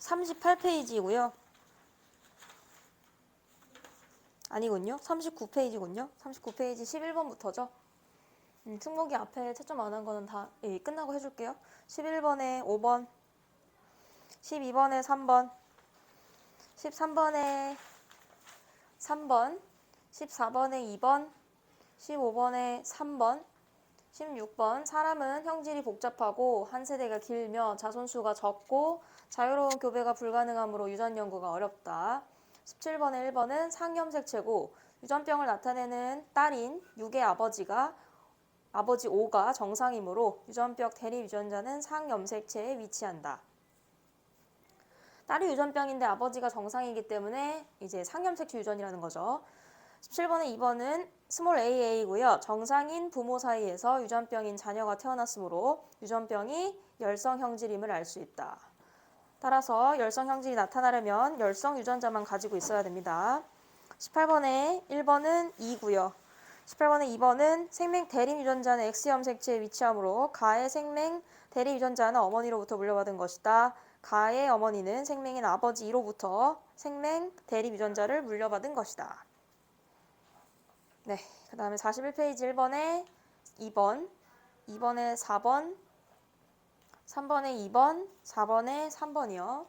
38페이지고요. 아니군요. 39페이지군요. 39페이지 11번부터죠. 승목이 앞에 채점 안 한 거는 다 끝나고 해줄게요. 11번에 5번, 12번에 3번, 13번에 3번, 14번에 2번, 15번에 3번, 16번 사람은 형질이 복잡하고 한 세대가 길며 자손수가 적고 자유로운 교배가 불가능하므로 유전 연구가 어렵다. 17번에 1번은 상염색체고 유전병을 나타내는 딸인 6의 아버지 5가 정상이므로 유전병 대립 유전자는 상염색체에 위치한다. 딸이 유전병인데 아버지가 정상이기 때문에 이제 상염색체 유전이라는 거죠. 17번에 2번은 스몰 AA고요. 정상인 부모 사이에서 유전병인 자녀가 태어났으므로 유전병이 열성 형질임을 알 수 있다. 따라서 열성 형질이 나타나려면 열성 유전자만 가지고 있어야 됩니다. 18번에 1번은 2고요. 18번에 2번은 생명 대립 유전자는 X염색체에 위치하므로 가의 생명 대립 유전자는 어머니로부터 물려받은 것이다. 가의 어머니는 생명인 아버지 2로부터 생명 대립 유전자를 물려받은 것이다. 네, 그 다음에 41페이지 1번에 2번, 2번에 4번, 3번에 2번, 4번에 3번이요.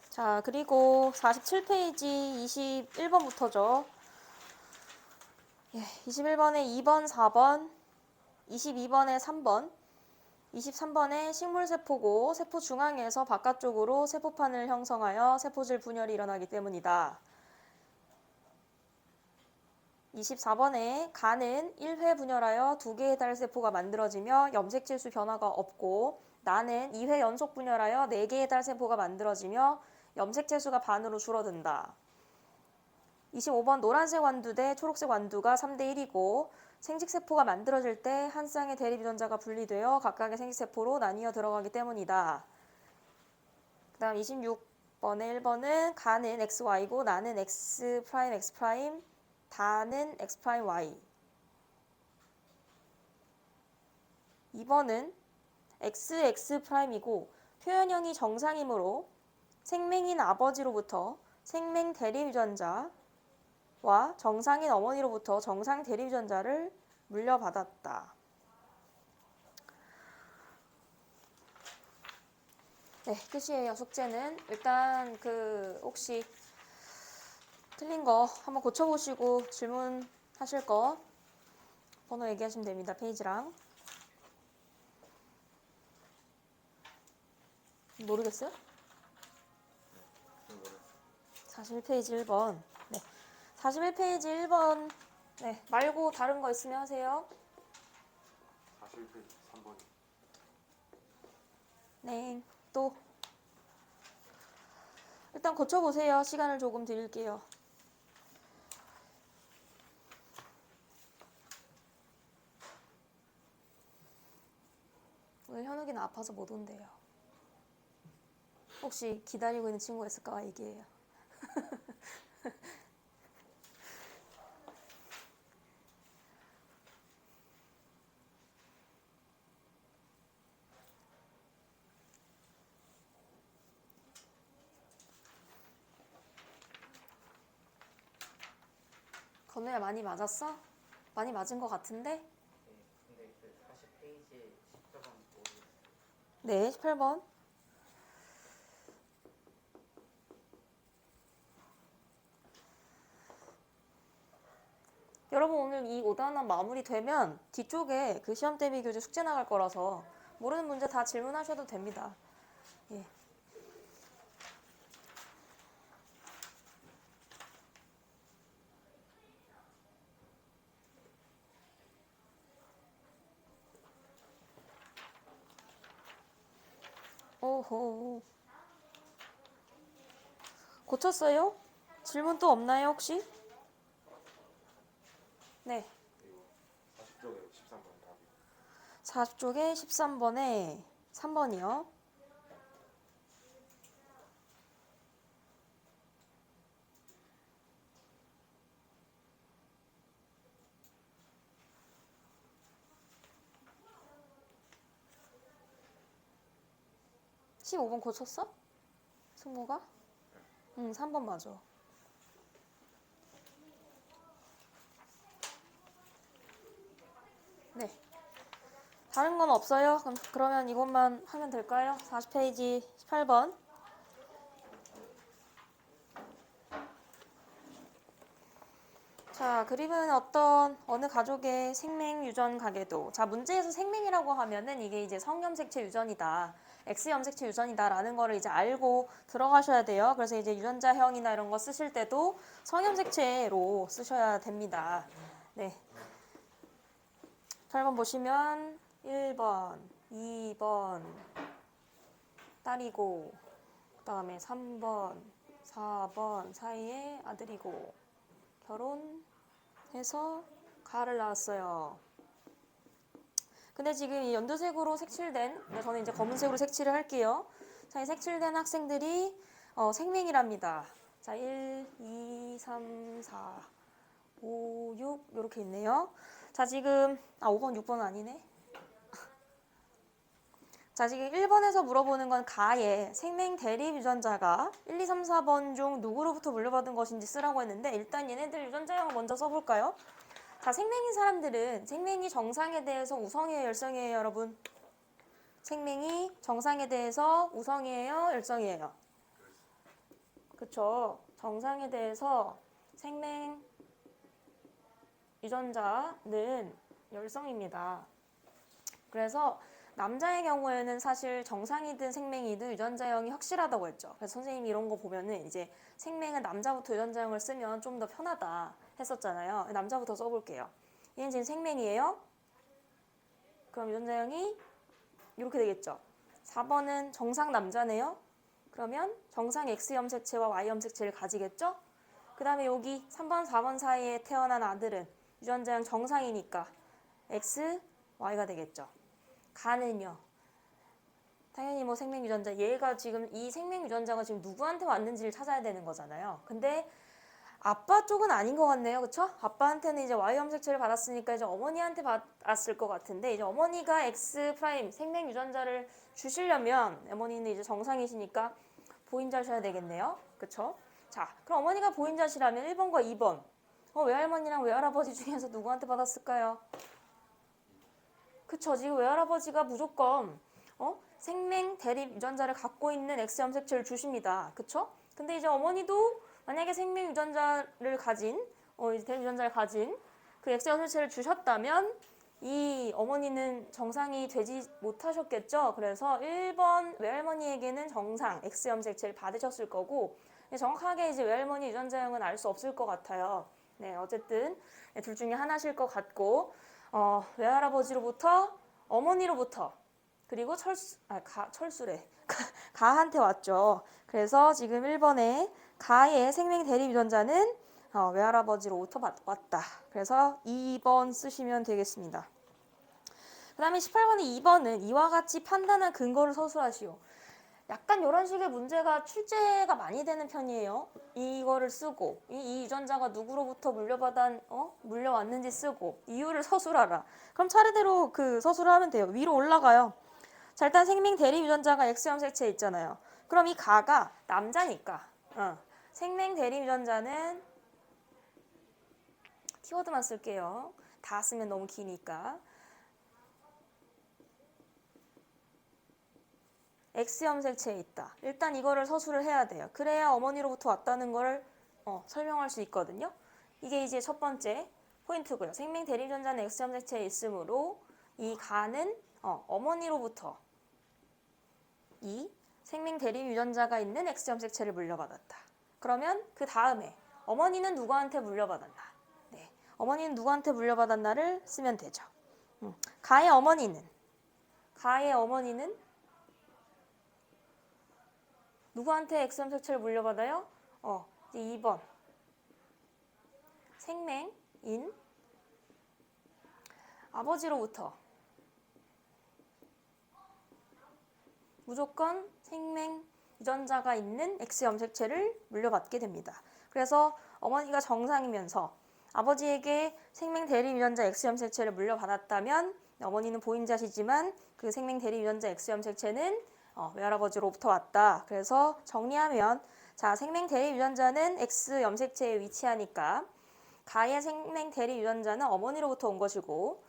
자, 그리고 47페이지 21번부터죠. 21번에 2번, 4번, 22번에 3번, 23번에 식물세포고 세포 중앙에서 바깥쪽으로 세포판을 형성하여 세포질 분열이 일어나기 때문이다. 24번에 간은 1회 분열하여 2개의 달세포가 만들어지며 염색질수 변화가 없고 나는 2회 연속 분열하여 4개의 달세포가 만들어지며 염색체수가 반으로 줄어든다. 25번 노란색 완두 대 초록색 완두가 3대 1이고 생식세포가 만들어질 때 한 쌍의 대립 유전자가 분리되어 각각의 생식세포로 나뉘어 들어가기 때문이다. 그 다음 26번에 1번은 간은 XY고 나는 X', X', 다는 X'Y. 2번은 XX'이고 표현형이 정상이므로 생명인 아버지로부터 생명 대립 유전자와 정상인 어머니로부터 정상 대립 유전자를 물려받았다. 네, 끝이에요. 숙제는 일단 혹시 틀린 거 한번 고쳐보시고 질문하실 거 번호 얘기하시면 됩니다. 페이지랑. 모르겠어요? 41페이지 1번. 네. 41페이지 1번. 네. 말고 다른 거 있으면 하세요. 41페이지 3번. 네. 또. 일단 고쳐보세요. 시간을 조금 드릴게요. 오늘 현욱이는 아파서 못 온대요. 혹시 기다리고 있는 친구가 있을까 얘기해요. 건우야 많이 맞았어? 많이 맞은 것 같은데? 네, 근데 그 40페이지 10조간 모르겠어요. 네, 18번. 여러분 오늘 이 5단원 마무리되면 뒤쪽에 그 시험 대비 교재 숙제 나갈 거라서 모르는 문제 다 질문하셔도 됩니다. 예. 오호. 고쳤어요? 질문 또 없나요 혹시? 네. 그리고 40쪽에 13번 답이. 40쪽에 13번에 3번이요. 15번 고쳤어? 승모가? 응, 3번 맞아. 네. 다른 건 없어요? 그러면 이것만 하면 될까요? 40페이지 18번. 자, 그림은 어느 가족의 생맹 유전 가계도. 자, 문제에서 생맹이라고 하면은 이게 이제 성염색체 유전이다. X염색체 유전이다라는 거를 이제 알고 들어가셔야 돼요. 그래서 이제 유전자형이나 이런 거 쓰실 때도 성염색체로 쓰셔야 됩니다. 네. 8번 보시면 1번, 2번 딸이고, 그 다음에 3번, 4번 사이에 아들이고, 결혼해서 가를 낳았어요. 근데 지금 이 연두색으로 색칠된, 저는 이제 검은색으로 색칠을 할게요. 자, 이 색칠된 학생들이 생맹이랍니다. 자, 1, 2, 3, 4, 5, 6 이렇게 있네요. 자, 지금 5번, 6번은 아니네. 자, 지금 1번에서 물어보는 건 가의 생맹 대립 유전자가 1, 2, 3, 4번 중 누구로부터 물려받은 것인지 쓰라고 했는데 일단 얘네들 유전자형을 먼저 써볼까요? 자, 생맹인 사람들은 생맹이 정상에 대해서 우성이에요, 열성이에요, 여러분? 생맹이 정상에 대해서 우성이에요, 열성이에요? 그쵸? 정상에 대해서 생맹 유전자는 열성입니다. 그래서 남자의 경우에는 사실 정상이든 생맹이든 유전자형이 확실하다고 했죠. 그래서 선생님이 이런 거 보면은 이제 생맹은 남자부터 유전자형을 쓰면 좀 더 편하다 했었잖아요. 남자부터 써볼게요. 얘는 지금 생맹이에요. 그럼 유전자형이 이렇게 되겠죠. 4번은 정상 남자네요. 그러면 정상 X염색체와 Y염색체를 가지겠죠. 그 다음에 여기 3번, 4번 사이에 태어난 아들은 유전자형 정상이니까 X, Y가 되겠죠. 가는요. 당연히 뭐 생명 유전자, 얘가 지금 이 생명 유전자가 지금 누구한테 왔는지를 찾아야 되는 거잖아요. 근데 아빠 쪽은 아닌 것 같네요. 그쵸? 아빠한테는 이제 Y염색체를 받았으니까 이제 어머니한테 받았을 것 같은데 이제 어머니가 X 프라임 생명 유전자를 주시려면 어머니는 이제 정상이시니까 보인자셔야 되겠네요. 그쵸? 자, 그럼 어머니가 보인자시라면 1번과 2번. 외할머니랑 외할아버지 중에서 누구한테 받았을까요? 그쵸. 지금 외할아버지가 무조건 생맹 대립 유전자를 갖고 있는 X염색체를 주십니다. 그쵸? 근데 이제 어머니도 만약에 생맹 유전자를 가진 대립 유전자를 가진 그 X염색체를 주셨다면 이 어머니는 정상이 되지 못하셨겠죠. 그래서 1번 외할머니에게는 정상 X염색체를 받으셨을 거고 정확하게 이제 외할머니 유전자형은 알 수 없을 것 같아요. 네, 어쨌든 둘 중에 하나실 것 같고 외할아버지로부터 어머니로부터 그리고 철수래 가한테 왔죠. 그래서 지금 1번에 가의 생명 대립 유전자는 외할아버지로부터 왔다. 그래서 2번 쓰시면 되겠습니다. 그 다음에 18번에 2번은 이와 같이 판단한 근거를 서술하시오. 약간 이런 식의 문제가 출제가 많이 되는 편이에요. 이거를 쓰고 이 유전자가 누구로부터 물려왔는지 쓰고 이유를 서술하라. 그럼 차례대로 그 서술을 하면 돼요. 위로 올라가요. 자, 일단 생명 대립 유전자가 X염색체 있잖아요. 그럼 이 가가 남자니까 생명 대립 유전자는 키워드만 쓸게요. 다 쓰면 너무 기니까. X염색체에 있다. 일단 이거를 서술을 해야 돼요. 그래야 어머니로부터 왔다는 걸 설명할 수 있거든요. 이게 이제 첫 번째 포인트고요. 생명 대립 유전자는 X염색체에 있으므로 이 가는 어머니로부터 이 생명 대립 유전자가 있는 X염색체를 물려받았다. 그러면 그 다음에 어머니는 누구한테 물려받았나? 네, 어머니는 누구한테 물려받았나를 쓰면 되죠. 가의 어머니는 누구한테 X염색체를 물려받아요? 이제 2번 생맹인 아버지로부터 무조건 생명 유전자가 있는 X염색체를 물려받게 됩니다. 그래서 어머니가 정상이면서 아버지에게 생명 대립 유전자 X염색체를 물려받았다면 어머니는 보인자시지만 그 생명 대립 유전자 X염색체는 외할아버지로부터 왔다. 그래서 정리하면 자, 생명 대리 유전자는 X 염색체에 위치하니까 가의 생명 대리 유전자는 어머니로부터 온 것이고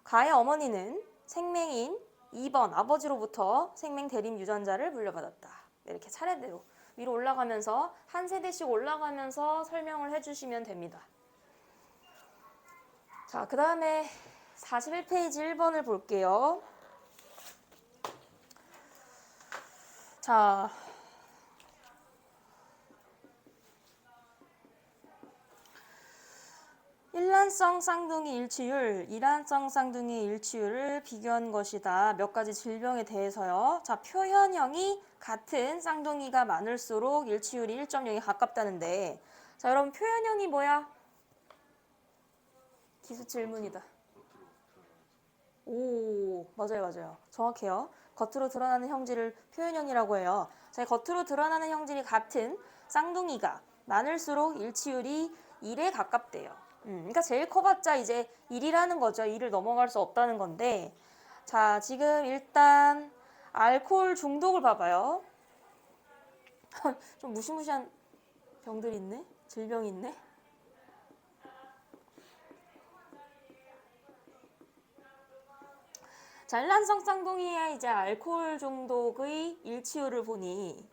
가의 어머니는 생명인 2번 아버지로부터 생명 대림 유전자를 물려받았다. 이렇게 차례대로 위로 올라가면서 한 세대씩 올라가면서 설명을 해주시면 됩니다. 자, 그 다음에 41페이지 1번을 볼게요. 자, 일란성 쌍둥이 일치율, 이란성 쌍둥이 일치율을 비교한 것이다. 몇 가지 질병에 대해서요. 자, 표현형이 같은 쌍둥이가 많을수록 일치율이 1.0에 가깝다는데, 자, 여러분 표현형이 뭐야? 기수 질문이다. 오, 맞아요. 정확해요. 겉으로 드러나는 형질을 표현형이라고 해요. 자, 겉으로 드러나는 형질이 같은 쌍둥이가 많을수록 일치율이 1에 가깝대요. 그러니까 제일 커봤자 이제 1이라는 거죠. 1을 넘어갈 수 없다는 건데, 자, 지금 일단 알코올 중독을 봐봐요. 좀 무시무시한 병들이 있네? 질병이 있네? 자, 일란성 쌍둥이의 이제 알코올 중독의 일치율을 보니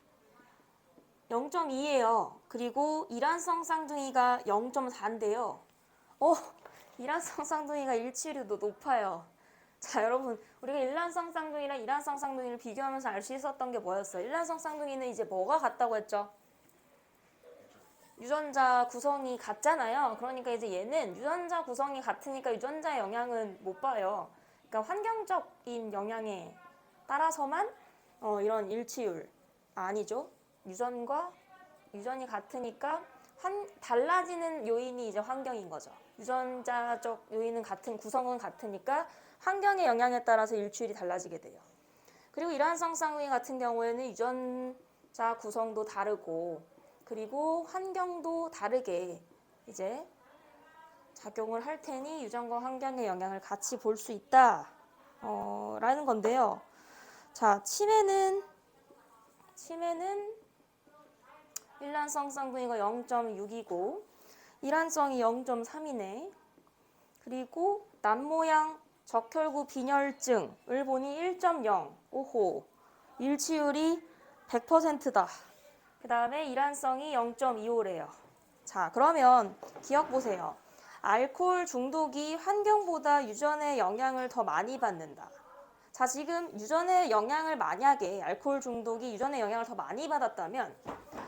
0.2예요. 그리고 이란성 쌍둥이가 0.4인데요. 이란성 쌍둥이가 일치율이 더 높아요. 자, 여러분, 우리가 일란성 쌍둥이랑 이란성 쌍둥이를 비교하면서 알 수 있었던 게 뭐였어요? 일란성 쌍둥이는 이제 뭐가 같다고 했죠? 유전자 구성이 같잖아요. 그러니까 이제 얘는 유전자 구성이 같으니까 유전자의 영향은 못 봐요. 그러니까 환경적인 영향에 따라서만 이런 일치율 아니죠. 유전이 같으니까 달라지는 요인이 이제 환경인 거죠. 유전자적 요인은 구성은 같으니까 환경의 영향에 따라서 일치율이 달라지게 돼요. 그리고 이란성 쌍둥이 같은 경우에는 유전자 구성도 다르고 그리고 환경도 다르게 이제 작용을 할 테니 유전과 환경의 영향을 같이 볼 수 있다 라는 건데요. 자, 치매는 일란성 쌍둥이가 0.6이고 이란성이 0.3이네. 그리고 남모양 적혈구 빈혈증을 보니 1.0. 오호. 일치율이 100%다. 그 다음에 이란성이 0.25래요. 자, 그러면 기억 보세요. 알코올 중독이 환경보다 유전의 영향을 더 많이 받는다. 자, 지금 유전의 영향을 만약에 알코올 중독이 유전의 영향을 더 많이 받았다면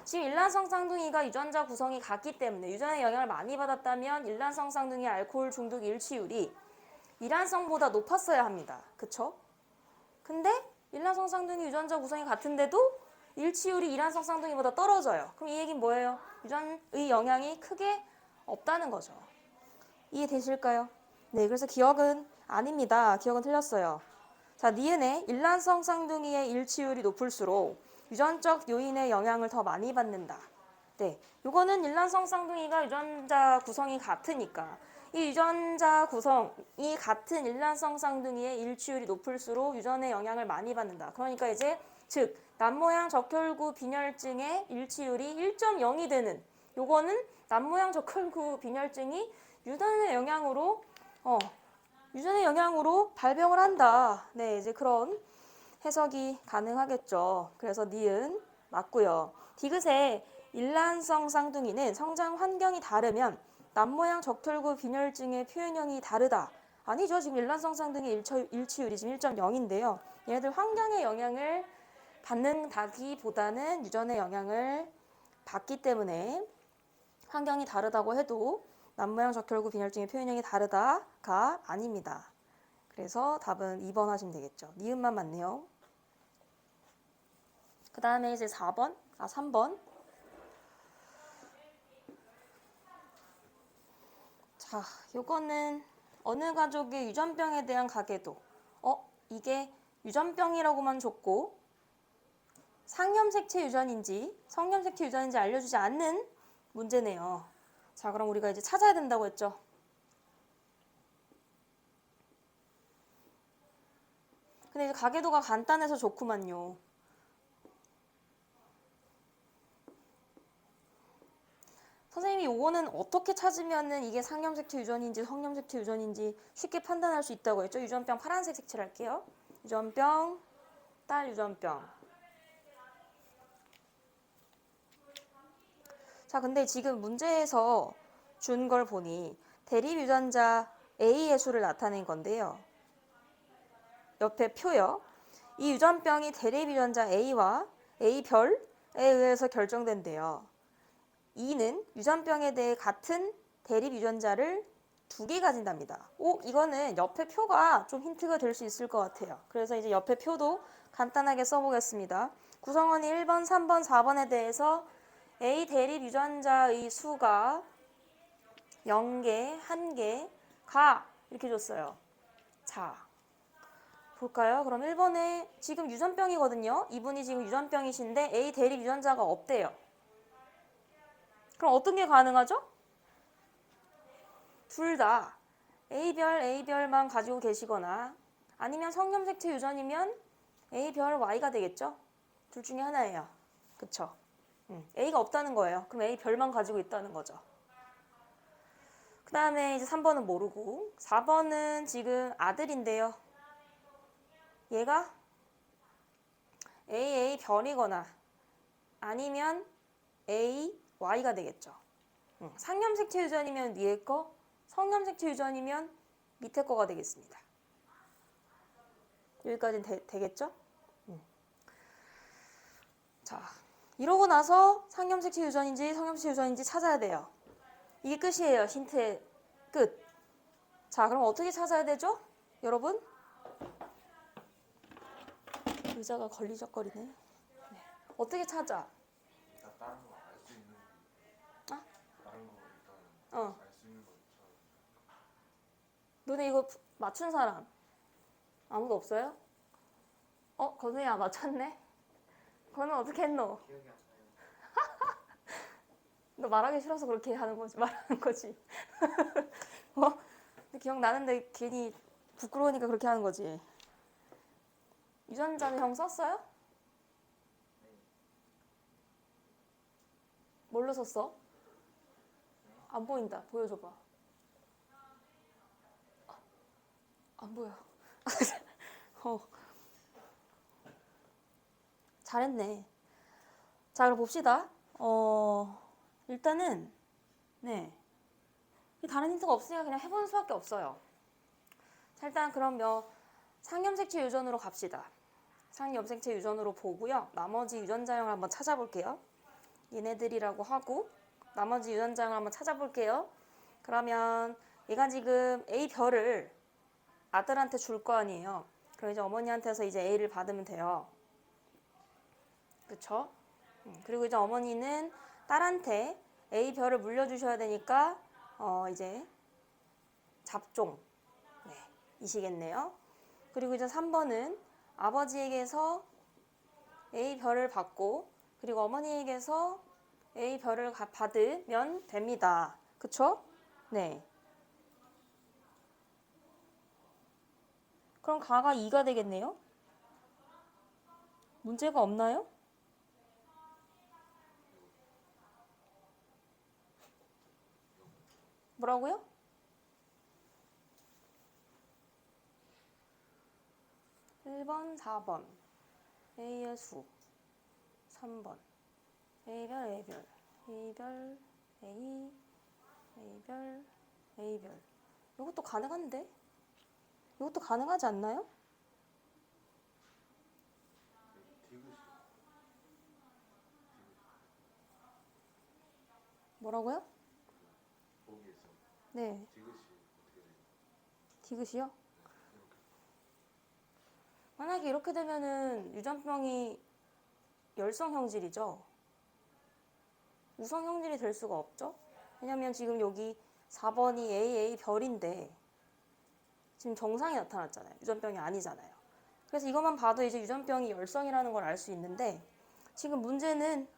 지금 일란성 쌍둥이가 유전자 구성이 같기 때문에 유전의 영향을 많이 받았다면 일란성 쌍둥이 알코올 중독 일치율이 이란성보다 높았어야 합니다. 그쵸? 근데 일란성 쌍둥이 유전자 구성이 같은데도 일치율이 이란성 쌍둥이보다 떨어져요. 그럼 이 얘기는 뭐예요? 유전의 영향이 크게 없다는 거죠. 이해되실까요? 네, 그래서 기억은 아닙니다. 기억은 틀렸어요. 자, 니은의 일란성 쌍둥이의 일치율이 높을수록 유전적 요인의 영향을 더 많이 받는다. 네, 요거는 일란성 쌍둥이가 유전자 구성이 같으니까 이 유전자 구성이 같은 일란성 쌍둥이의 일치율이 높을수록 유전의 영향을 많이 받는다. 그러니까 이제 즉 남모양 적혈구 빈혈증의 일치율이 1.0이 되는 요거는 남모양 적혈구 빈혈증이 유전의 영향으로 발병을 한다. 네, 이제 그런 해석이 가능하겠죠. 그래서 니은 맞고요. 디귿의 일란성 쌍둥이는 성장 환경이 다르면 남모양 적혈구 빈혈증의 표현형이 다르다. 아니죠. 지금 일란성 쌍둥이 일치율이 지금 1.0인데요. 얘네들 환경의 영향을 받는다기보다는 유전의 영향을 받기 때문에 환경이 다르다고 해도 남모양 적혈구 빈혈증의 표현형이 다르다가 아닙니다. 그래서 답은 2번 하시면 되겠죠. 니은만 맞네요. 그 다음에 이제 3번. 자, 요거는 어느 가족의 유전병에 대한 가계도. 이게 유전병이라고만 줬고 상염색체 유전인지 성염색체 유전인지 알려주지 않는 문제네요. 자, 그럼 우리가 이제 찾아야 된다고 했죠. 근데 이제 가계도가 간단해서 좋구만요. 선생님이 요거는 어떻게 찾으면은 이게 상염색체 유전인지 성염색체 유전인지 쉽게 판단할 수 있다고 했죠. 유전병 파란색 색칠할게요. 유전병, 딸 유전병. 자, 근데 지금 문제에서 준 걸 보니 대립 유전자 A의 수를 나타낸 건데요. 옆에 표요. 이 유전병이 대립 유전자 A와 A별에 의해서 결정된대요. E는 유전병에 대해 같은 대립 유전자를 2개 가진답니다. 이거는 옆에 표가 좀 힌트가 될 수 있을 것 같아요. 그래서 이제 옆에 표도 간단하게 써보겠습니다. 구성원이 1번, 3번, 4번에 대해서 A 대립 유전자의 수가 0개, 1개, 가 이렇게 줬어요. 자, 볼까요? 그럼 1번에 지금 유전병이거든요. 이분이 지금 유전병이신데 A 대립 유전자가 없대요. 그럼 어떤 게 가능하죠? 둘 다 A별만 가지고 계시거나 아니면 성염색체 유전이면 A별 Y가 되겠죠? 둘 중에 하나예요. 그쵸? A가 없다는 거예요. 그럼 A별만 가지고 있다는 거죠. 그 다음에 이제 3번은 모르고 4번은 지금 아들인데요. 얘가 A별이거나 아니면 AY가 되겠죠. 상염색체 유전이면 위에 거, 성염색체 유전이면 밑에 거가 되겠습니다. 여기까지는 되겠죠? 자, 이러고 나서 상염색체 유전인지 성염색체 유전인지 찾아야 돼요. 이게 끝이에요. 힌트의 끝. 자, 그럼 어떻게 찾아야 되죠? 여러분? 의자가 걸리적거리네. 네. 어떻게 찾아? 일단 다른 거 알 수 있는 아? 다른 거 일단 어. 알 수 있는 거 있죠. 너네 이거 맞춘 사람 아무도 없어요? 건우야 맞췄네? 건우 어떻게 했노? 기억이 안 나요. 너 말하기 싫어서 그렇게 하는 거지, 말하는 거지. 근데 기억나는데 괜히 부끄러우니까 그렇게 하는 거지. 유전자는 형 썼어요? 뭘로 썼어? 안 보인다. 보여줘봐. 안 보여. 잘했네. 자, 그럼 봅시다. 일단은 네. 다른 힌트가 없으니까 그냥 해보는 수밖에 없어요. 자, 일단 그럼 상염색체 유전으로 갑시다. 상염색체 유전으로 보고요. 나머지 유전자형을 한번 찾아볼게요. 얘네들이라고 하고 나머지 유전자형을 한번 찾아볼게요. 그러면 얘가 지금 A별을 아들한테 줄 거 아니에요. 그럼 이제 어머니한테서 이제 A를 받으면 돼요. 그쵸? 그리고 이제 어머니는 딸한테 A별을 물려주셔야 되니까 이제 잡종 네, 이시겠네요. 그리고 이제 3번은 아버지에게서 A별을 받고 그리고 어머니에게서 A별을 받으면 됩니다. 그쵸? 네. 그럼 가가 2가 되겠네요. 문제가 없나요? 뭐라고요? (1번) (4번) A의 수 3번 A별 A별 A별 A별 A별 이것도 가능한데? 이것도 가능하지 않나요? 디귿이 뭐라고요? 보기에서 네, 디귿이 어떻게 돼요? 디귿이요? 만약에 이렇게 되면은 유전병이 열성 형질이죠. 우성 형질이 될 수가 없죠. 왜냐면 지금 여기 4번이 AA 별인데 지금 정상이 나타났잖아요. 유전병이 아니잖아요. 그래서 이것만 봐도 이제 유전병이 열성이라는 걸 알 수 있는데 지금 문제는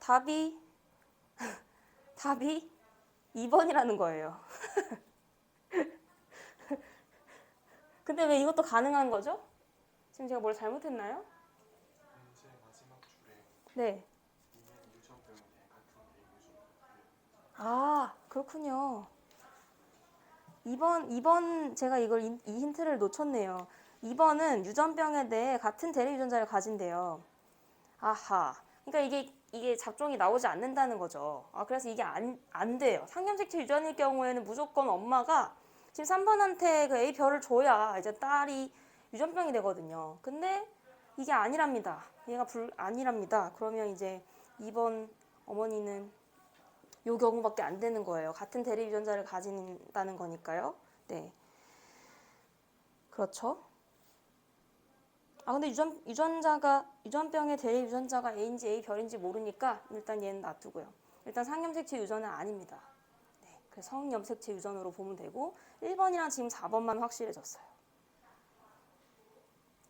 답이 2번이라는 거예요. 근데 왜 이것도 가능한 거죠? 지금 제가 뭘 잘못했나요? 문제 마지막 줄에 네. 이는 유전병에 같은 A 유전 아, 그렇군요. 2번 제가 이 힌트를 놓쳤네요. 2번은 유전병에 대해 같은 대리 유전자를 가진대요. 아하. 그러니까 이게 잡종이 나오지 않는다는 거죠. 아, 그래서 이게 안 돼요. 상염색체 유전일 경우에는 무조건 엄마가 지금 3번한테 그 A별을 줘야 이제 딸이 유전병이 되거든요. 근데 이게 아니랍니다. 얘가 아니랍니다. 그러면 이제 2번 어머니는 요 경우밖에 안 되는 거예요. 같은 대리 유전자를 가진다는 거니까요. 네. 그렇죠. 아, 근데 유전병의 대리 유전자가 A인지 A별인지 모르니까 일단 얘는 놔두고요. 일단 상염색체 유전은 아닙니다. 네. 그래서 성염색체 유전으로 보면 되고 1번이랑 지금 4번만 확실해졌어요.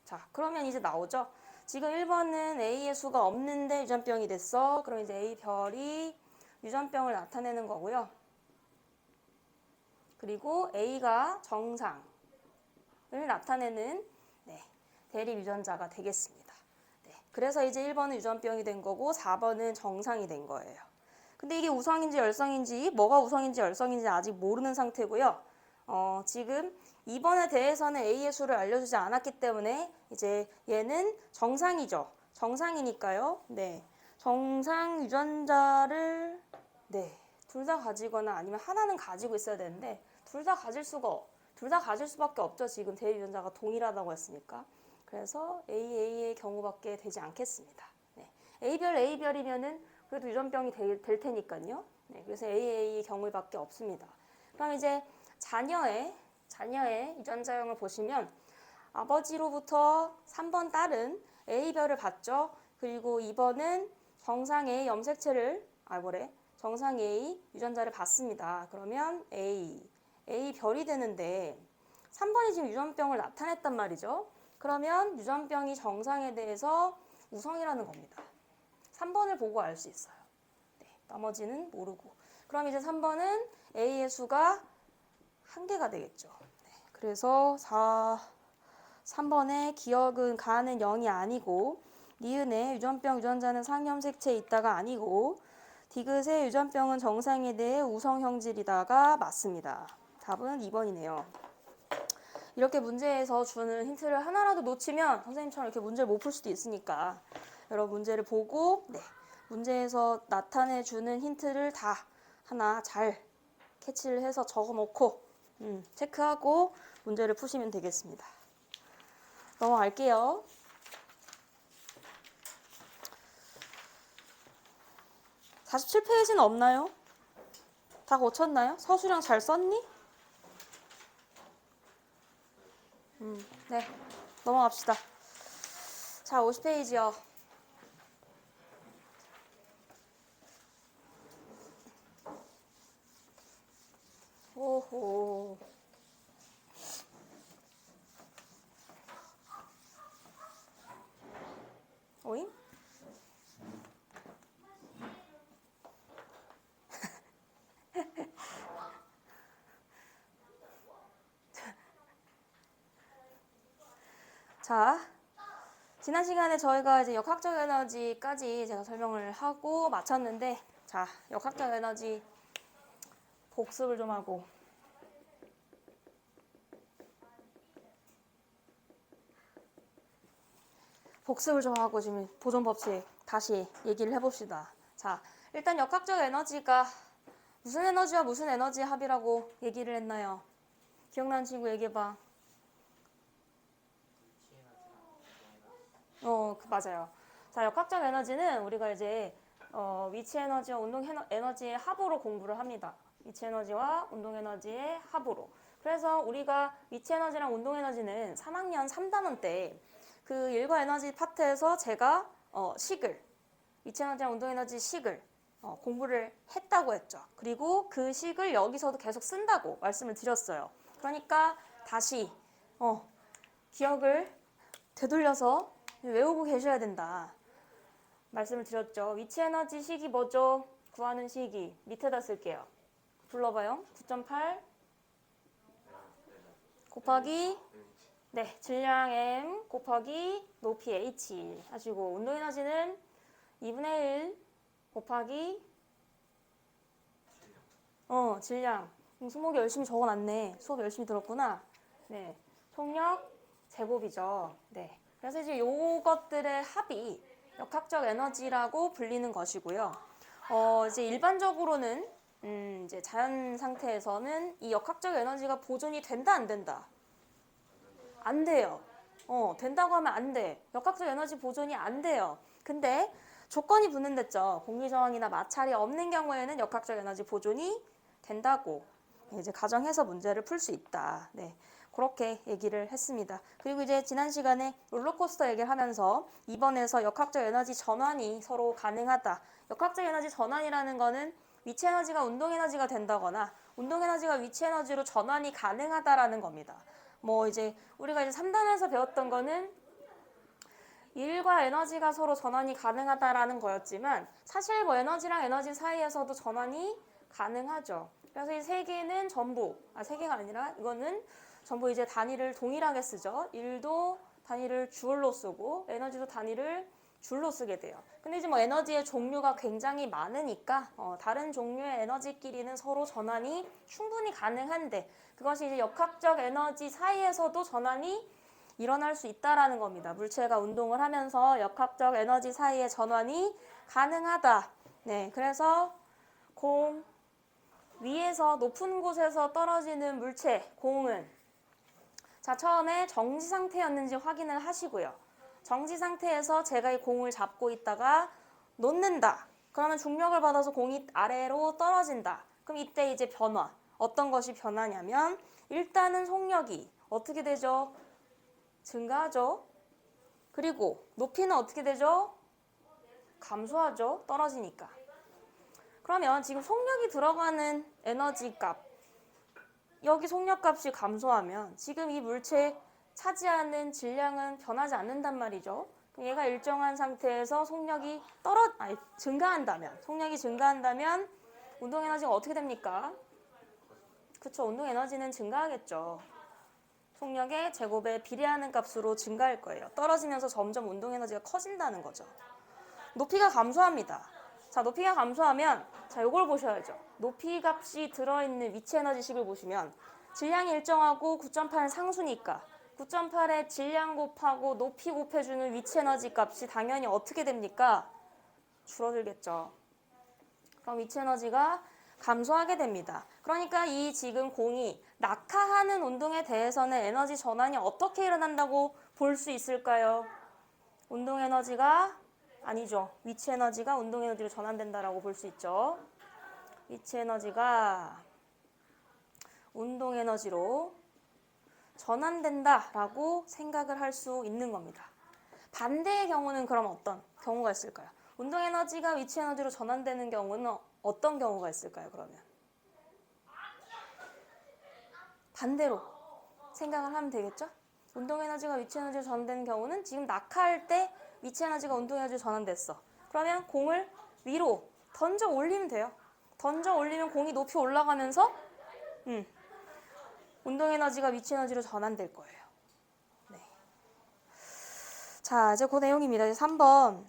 자, 그러면 이제 나오죠. 지금 1번은 A의 수가 없는데 유전병이 됐어. 그럼 이제 A별이 유전병을 나타내는 거고요. 그리고 A가 정상을 나타내는 대리 유전자가 되겠습니다. 네, 그래서 이제 1번은 유전병이 된 거고 4번은 정상이 된 거예요. 근데 이게 우성인지 열성인지 뭐가 우성인지 열성인지 아직 모르는 상태고요. 지금 2번에 대해서는 A의 수를 알려주지 않았기 때문에 이제 얘는 정상이죠. 정상이니까요. 네, 정상 유전자를 둘 다 가지거나 아니면 하나는 가지고 있어야 되는데 둘 다 가질 수밖에 없죠. 지금 대리 유전자가 동일하다고 했으니까. 그래서 AA의 경우밖에 되지 않겠습니다. 네. A별이면은 그래도 유전병이 될 테니까요. 네. 그래서 AA의 경우밖에 없습니다. 그럼 이제 자녀의 유전자형을 보시면 아버지로부터 3번 딸은 A별을 받죠. 그리고 2번은 정상 A 정상 A 유전자를 받습니다. 그러면 A별이 되는데 3번이 지금 유전병을 나타냈단 말이죠. 그러면 유전병이 정상에 대해서 우성이라는 겁니다. 3번을 보고 알 수 있어요. 네, 나머지는 모르고. 그럼 이제 3번은 A의 수가 1개가 되겠죠. 네, 그래서 3번의 기억은 가는 0이 아니고 니은의 유전병 유전자는 상염색체에 있다가 아니고 디귿의 유전병은 정상에 대해 우성 형질이다가 맞습니다. 답은 2번이네요. 이렇게 문제에서 주는 힌트를 하나라도 놓치면 선생님처럼 이렇게 문제를 못 풀 수도 있으니까 여러 문제를 보고 문제에서 나타내주는 힌트를 다 하나 잘 캐치를 해서 적어놓고 체크하고 문제를 푸시면 되겠습니다. 넘어갈게요. 47페이지는 없나요? 다 고쳤나요? 서술형 잘 썼니? 네, 넘어갑시다. 자, 50페이지요. 오호. 오잉? 자, 지난 시간에 저희가 이제 역학적 에너지까지 제가 설명을 하고 마쳤는데, 자, 역학적 에너지 복습을 좀 하고. 지금 보존 법칙 다시 얘기를 해봅시다. 자, 일단 역학적 에너지가 무슨 에너지와 무슨 에너지의 합이라고 얘기를 했나요? 기억나는 친구 얘기해봐. 맞아요. 자, 역학적 에너지는 우리가 이제 위치 에너지와 운동 에너지의 합으로 공부를 합니다. 위치 에너지와 운동 에너지의 합으로. 그래서 우리가 위치 에너지랑 운동 에너지는 3학년 3단원 때 그 일과 에너지 파트에서 제가 위치 에너지랑 운동 에너지 식을 공부를 했다고 했죠. 그리고 그 식을 여기서도 계속 쓴다고 말씀을 드렸어요. 그러니까 다시 기억을 되돌려서 외우고 계셔야 된다 말씀을 드렸죠. 위치 에너지 식이 뭐죠? 구하는 식이 밑에다 쓸게요. 불러봐요. 9.8 곱하기 질량 m 곱하기 높이 h 하시고 운동 에너지는 2분의 1 곱하기 질량. 수목이 열심히 적어놨네. 수업 열심히 들었구나. 네, 속력 제곱이죠. 네, 그래서 이제 요것들의 합이 역학적 에너지라고 불리는 것이고요. 이제 일반적으로는 이제 자연 상태에서는 이 역학적 에너지가 보존이 된다, 안 된다? 안 돼요. 된다고 하면 안 돼. 역학적 에너지 보존이 안 돼요. 근데 조건이 붙는댔죠. 공기 저항이나 마찰이 없는 경우에는 역학적 에너지 보존이 된다고 이제 가정해서 문제를 풀 수 있다. 네, 그렇게 얘기를 했습니다. 그리고 이제 지난 시간에 롤러코스터 얘기를 하면서 2번에서 역학적 에너지 전환이 서로 가능하다. 역학적 에너지 전환이라는 거는 위치 에너지가 운동 에너지가 된다거나 운동 에너지가 위치 에너지로 전환이 가능하다라는 겁니다. 뭐 이제 우리가 이제 3단에서 배웠던 거는 일과 에너지가 서로 전환이 가능하다라는 거였지만 사실 뭐 에너지랑 에너지 사이에서도 전환이 가능하죠. 그래서 이 세 개는 전부, 세 개가 아니라 이거는 전부 이제 단위를 동일하게 쓰죠. 일도 단위를 주얼로 쓰고 에너지도 단위를 줄로 쓰게 돼요. 근데 이제 뭐 에너지의 종류가 굉장히 많으니까 다른 종류의 에너지끼리는 서로 전환이 충분히 가능한데 그것이 이제 역학적 에너지 사이에서도 전환이 일어날 수 있다라는 겁니다. 물체가 운동을 하면서 역학적 에너지 사이의 전환이 가능하다. 네, 그래서 공 위에서 높은 곳에서 떨어지는 물체 공은 자 처음에 정지 상태였는지 확인을 하시고요. 정지 상태에서 제가 이 공을 잡고 있다가 놓는다. 그러면 중력을 받아서 공이 아래로 떨어진다. 그럼 이때 이제 변화. 어떤 것이 변하냐면 일단은 속력이 어떻게 되죠? 증가하죠. 그리고 높이는 어떻게 되죠? 감소하죠. 떨어지니까. 그러면 지금 속력이 들어가는 에너지 값 여기 속력 값이 감소하면 지금 이 물체에 차지하는 질량은 변하지 않는단 말이죠. 얘가 일정한 상태에서 속력이 증가한다면 속력이 증가한다면 운동 에너지가 어떻게 됩니까? 그쵸, 운동 에너지는 증가하겠죠. 속력의 제곱에 비례하는 값으로 증가할 거예요. 떨어지면서 점점 운동 에너지가 커진다는 거죠. 높이가 감소합니다. 자, 높이가 감소하면 자, 요걸 보셔야죠. 높이 값이 들어있는 위치 에너지식을 보시면 질량이 일정하고 9.8은 상수니까 9.8에 질량 곱하고 높이 곱해주는 위치 에너지 값이 당연히 어떻게 됩니까? 줄어들겠죠. 그럼 위치 에너지가 감소하게 됩니다. 그러니까 이 지금 공이 낙하하는 운동에 대해서는 에너지 전환이 어떻게 일어난다고 볼 수 있을까요? 운동 에너지가 아니죠. 위치 에너지가 운동 에너지로 전환된다라고 볼 수 있죠. 위치 에너지가 운동 에너지로 전환된다라고 생각을 할 수 있는 겁니다. 반대의 경우는 그럼 어떤 경우가 있을까요? 운동 에너지가 위치 에너지로 전환되는 경우는 어떤 경우가 있을까요, 그러면? 반대로 생각을 하면 되겠죠? 운동 에너지가 위치 에너지로 전환되는 경우는 지금 낙하할 때 위치 에너지가 운동 에너지로 전환됐어. 그러면 공을 위로 던져 올리면 돼요. 던져 올리면 공이 높이 올라가면서 운동 에너지가 위치 에너지로 전환될 거예요. 네. 자, 이제 그 내용입니다. 이제 3번.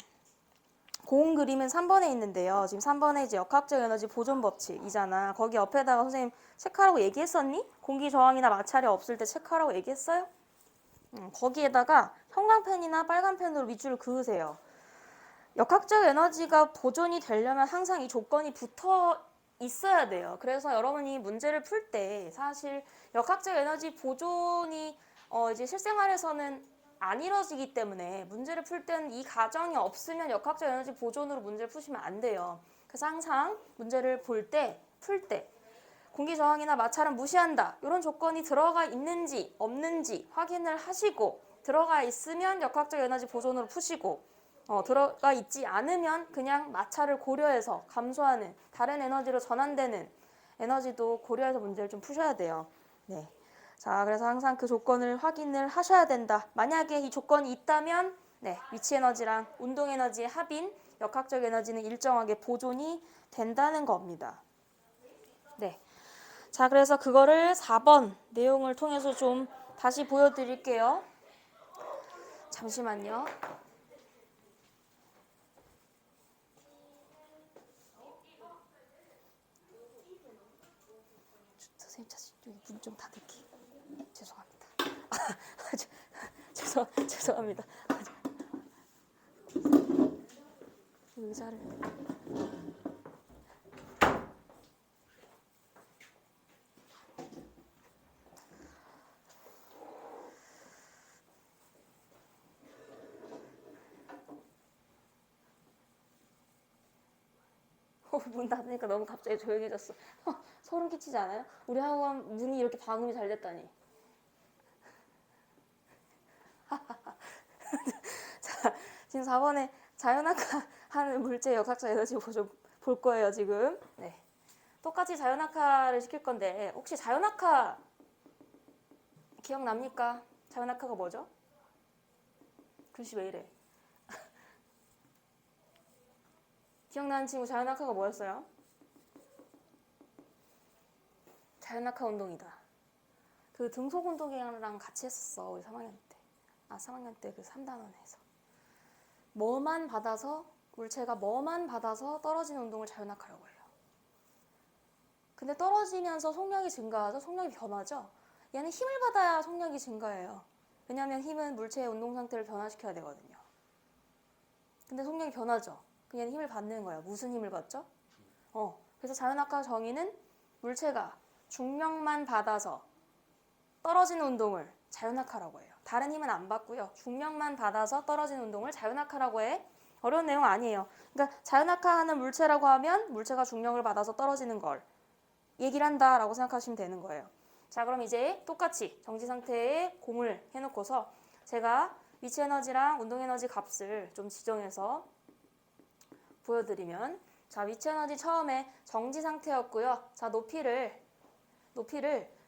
공 그림은 3번에 있는데요. 지금 3번에 이제 역학적 에너지 보존 법칙이잖아. 거기 옆에다가 선생님 체크하라고 얘기했었니? 공기 저항이나 마찰이 없을 때 체크하라고 얘기했어요? 거기에다가 형광펜이나 빨간펜으로 밑줄을 그으세요. 역학적 에너지가 보존이 되려면 항상 이 조건이 붙어 있어야 돼요. 그래서 여러분이 문제를 풀 때 사실 역학적 에너지 보존이 이제 실생활에서는 안 이루어지기 때문에 문제를 풀 때는 이 가정이 없으면 역학적 에너지 보존으로 문제를 푸시면 안 돼요. 그래서 항상 문제를 풀 때 공기 저항이나 마찰은 무시한다. 이런 조건이 들어가 있는지 없는지 확인을 하시고 들어가 있으면 역학적 에너지 보존으로 푸시고 들어가 있지 않으면 그냥 마찰을 고려해서 감소하는 다른 에너지로 전환되는 에너지도 고려해서 문제를 좀 푸셔야 돼요. 네. 자, 그래서 항상 그 조건을 확인을 하셔야 된다. 만약에 이 조건이 있다면 위치 에너지랑 운동 에너지의 합인 역학적 에너지는 일정하게 보존이 된다는 겁니다. 네. 자, 그래서 그거를 4번 내용을 통해서 좀 다시 보여드릴게요. 잠시만요. 선생님 여기 문 좀 닫을게. 죄송합니다. 죄송합니다. 의자를 문 닫으니까 너무 갑자기 조용해졌어. 소름 끼치지 않아요? 우리 학원 문이 이렇게 방음이 잘 됐다니. 자, 지금 4번에 자연학화 하는 물질 역학적 에너지 좀 볼 거예요, 지금. 네. 똑같이 자연학화를 시킬 건데 혹시 자연학화 기억납니까? 자연학화가 뭐죠? 글씨 왜 이래? 기억나는 친구 자연학화가 뭐였어요? 자연학화 운동이다. 그 등속 운동이랑 같이 했었어, 우리 3학년 때. 3학년 때 그 3단원에서. 뭐만 받아서, 물체가 뭐만 받아서 떨어지는 운동을 자연학화라고 해요. 근데 떨어지면서 속력이 증가하죠? 속력이 변하죠? 얘는 힘을 받아야 속력이 증가해요. 왜냐하면 힘은 물체의 운동 상태를 변화시켜야 되거든요. 근데 속력이 변하죠? 얘는 힘을 받는 거예요. 무슨 힘을 받죠? 그래서 자연학화 정의는 물체가 중력만 받아서 떨어지는 운동을 자연학화라고 해요. 다른 힘은 안 받고요. 중력만 받아서 떨어지는 운동을 자연학화라고 해. 어려운 내용 아니에요. 그러니까 자연학화하는 물체라고 하면 물체가 중력을 받아서 떨어지는 걸 얘기를 한다라고 생각하시면 되는 거예요. 자, 그럼 이제 똑같이 정지 상태에 공을 해놓고서 제가 위치 에너지랑 운동 에너지 값을 좀 지정해서 보여드리면, 자, 위치 에너지 처음에 정지 상태였고요. 자, 높이를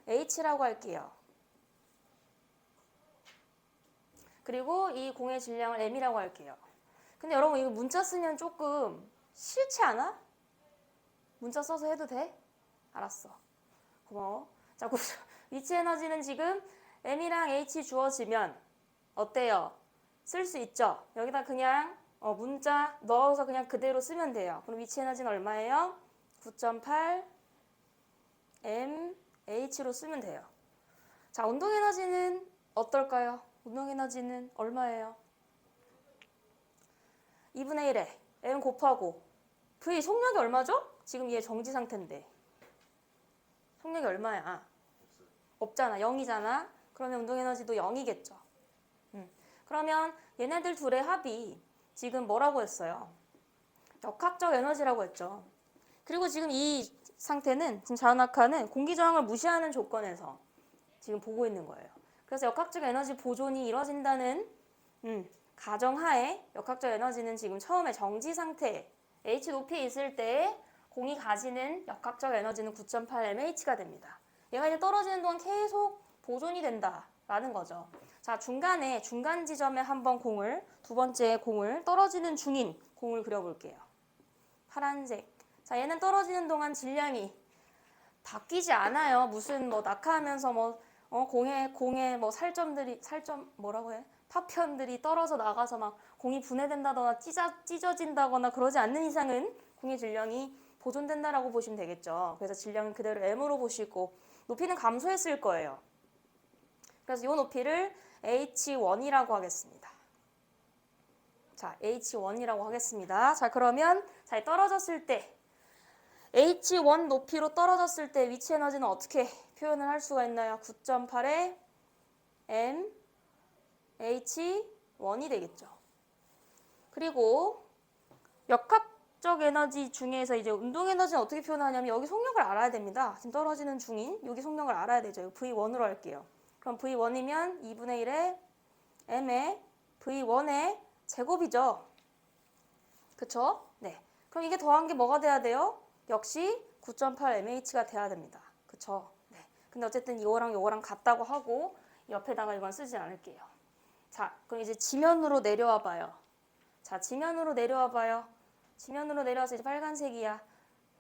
h라고 할게요. 그리고 이 공의 질량을 m이라고 할게요. 근데 여러분 이거 문자 쓰면 조금 싫지 않아? 문자 써서 해도 돼? 알았어. 고마워. 자, 위치 에너지는 지금 m이랑 h 주어지면 어때요? 쓸 수 있죠? 여기다 그냥 문자 넣어서 그냥 그대로 쓰면 돼요. 그럼 위치 에너지는 얼마예요? 9.8 m h로 쓰면 돼요. 자, 운동 에너지는 어떨까요? 운동 에너지는 얼마예요? 2분의 1에 m 곱하고 v 속력이 얼마죠? 지금 얘 정지 상태인데 속력이 얼마야? 없잖아. 0이잖아. 그러면 운동 에너지도 0이겠죠. 그러면 얘네들 둘의 합이 지금 뭐라고 했어요? 역학적 에너지라고 했죠. 그리고 지금 이 상태는, 지금 자연학화는 공기 저항을 무시하는 조건에서 지금 보고 있는 거예요. 그래서 역학적 에너지 보존이 이루어진다는 가정하에 역학적 에너지는 지금 처음에 정지 상태 h 높이에 있을 때 공이 가지는 역학적 에너지는 9.8mh가 됩니다. 얘가 이제 떨어지는 동안 계속 보존이 된다라는 거죠. 자, 중간 지점에 한번 두 번째 공을, 떨어지는 중인 공을 그려볼게요. 파란색. 자, 얘는 떨어지는 동안 질량이 바뀌지 않아요. 무슨 낙하하면서 공에 파편들이 떨어져 나가서 막 공이 분해된다거나 찢어진다거나 그러지 않는 이상은 공의 질량이 보존된다라고 보시면 되겠죠. 그래서 질량은 그대로 m으로 보시고 높이는 감소했을 거예요. 그래서 이 높이를 h1이라고 하겠습니다. 자, h1이라고 하겠습니다. 자, 그러면 떨어졌을 때 h1 높이로 떨어졌을 때 위치 에너지는 어떻게 표현을 할 수가 있나요? 9.8에 m h1이 되겠죠. 그리고 역학적 에너지 중에서 이제 운동 에너지는 어떻게 표현하냐면 여기 속력을 알아야 됩니다. 지금 떨어지는 중인 여기 속력을 알아야 되죠. V1으로 할게요. 그럼 V1이면 2분의 1에 m의 V1의 제곱이죠. 그쵸? 네. 그럼 이게 더한 게 뭐가 돼야 돼요? 역시 9.8mh가 돼야 됩니다. 그쵸? 네. 근데 어쨌든 이거랑 같다고 하고 옆에다가 이건 쓰지 않을게요. 자, 그럼 이제 지면으로 내려와 봐요. 자, 지면으로 내려와 봐요. 지면으로 내려와서 이제 빨간색이야.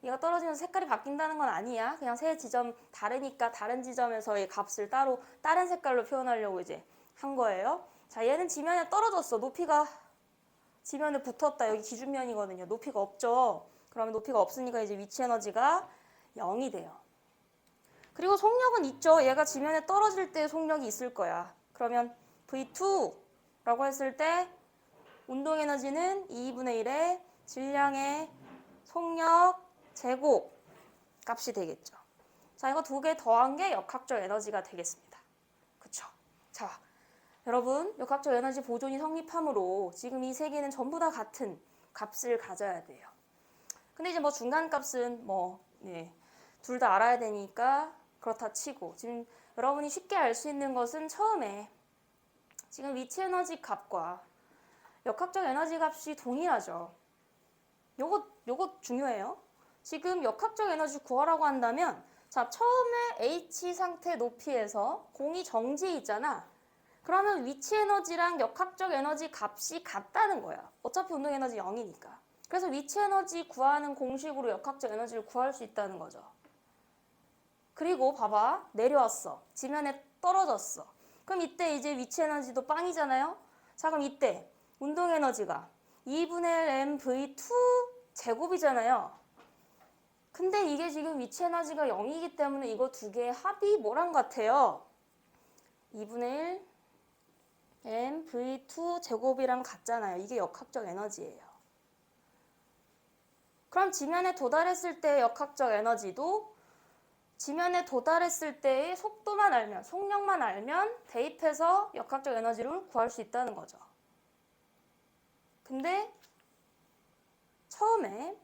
얘가 떨어지면서 색깔이 바뀐다는 건 아니야. 그냥 세 지점 다르니까 다른 지점에서의 값을 따로 다른 색깔로 표현하려고 이제 한 거예요. 자, 얘는 지면에 떨어졌어. 높이가 지면에 붙었다. 여기 기준면이거든요. 높이가 없죠. 그러면 높이가 없으니까 이제 위치 에너지가 0이 돼요. 그리고 속력은 있죠. 얘가 지면에 떨어질 때 속력이 있을 거야. 그러면 V2라고 했을 때 운동 에너지는 2분의 1의 질량의 속력 제곱 값이 되겠죠. 자, 이거 두 개 더한 게 역학적 에너지가 되겠습니다. 그쵸? 자, 여러분, 역학적 에너지 보존이 성립하므로 지금 이 세 개는 전부 다 같은 값을 가져야 돼요. 근데 이제 뭐 중간 값은 둘 다 알아야 되니까 그렇다 치고 지금 여러분이 쉽게 알 수 있는 것은 처음에 지금 위치 에너지 값과 역학적 에너지 값이 동일하죠. 요거 중요해요. 지금 역학적 에너지 구하라고 한다면 자, 처음에 H 상태 높이에서 공이 정지해 있잖아. 그러면 위치 에너지랑 역학적 에너지 값이 같다는 거야. 어차피 운동 에너지 0이니까. 그래서 위치 에너지 구하는 공식으로 역학적 에너지를 구할 수 있다는 거죠. 그리고 봐봐. 내려왔어. 지면에 떨어졌어. 그럼 이때 이제 위치 에너지도 빵이잖아요. 자, 그럼 이때 운동 에너지가 2분의 1 mv2 제곱이잖아요. 근데 이게 지금 위치 에너지가 0이기 때문에 이거 두 개의 합이 뭐랑 같아요? 2분의 1 mv2 제곱이랑 같잖아요. 이게 역학적 에너지예요. 그럼 지면에 도달했을 때의 역학적 에너지도 지면에 도달했을 때의 속도만 알면, 속력만 알면 대입해서 역학적 에너지를 구할 수 있다는 거죠. 근데 처음에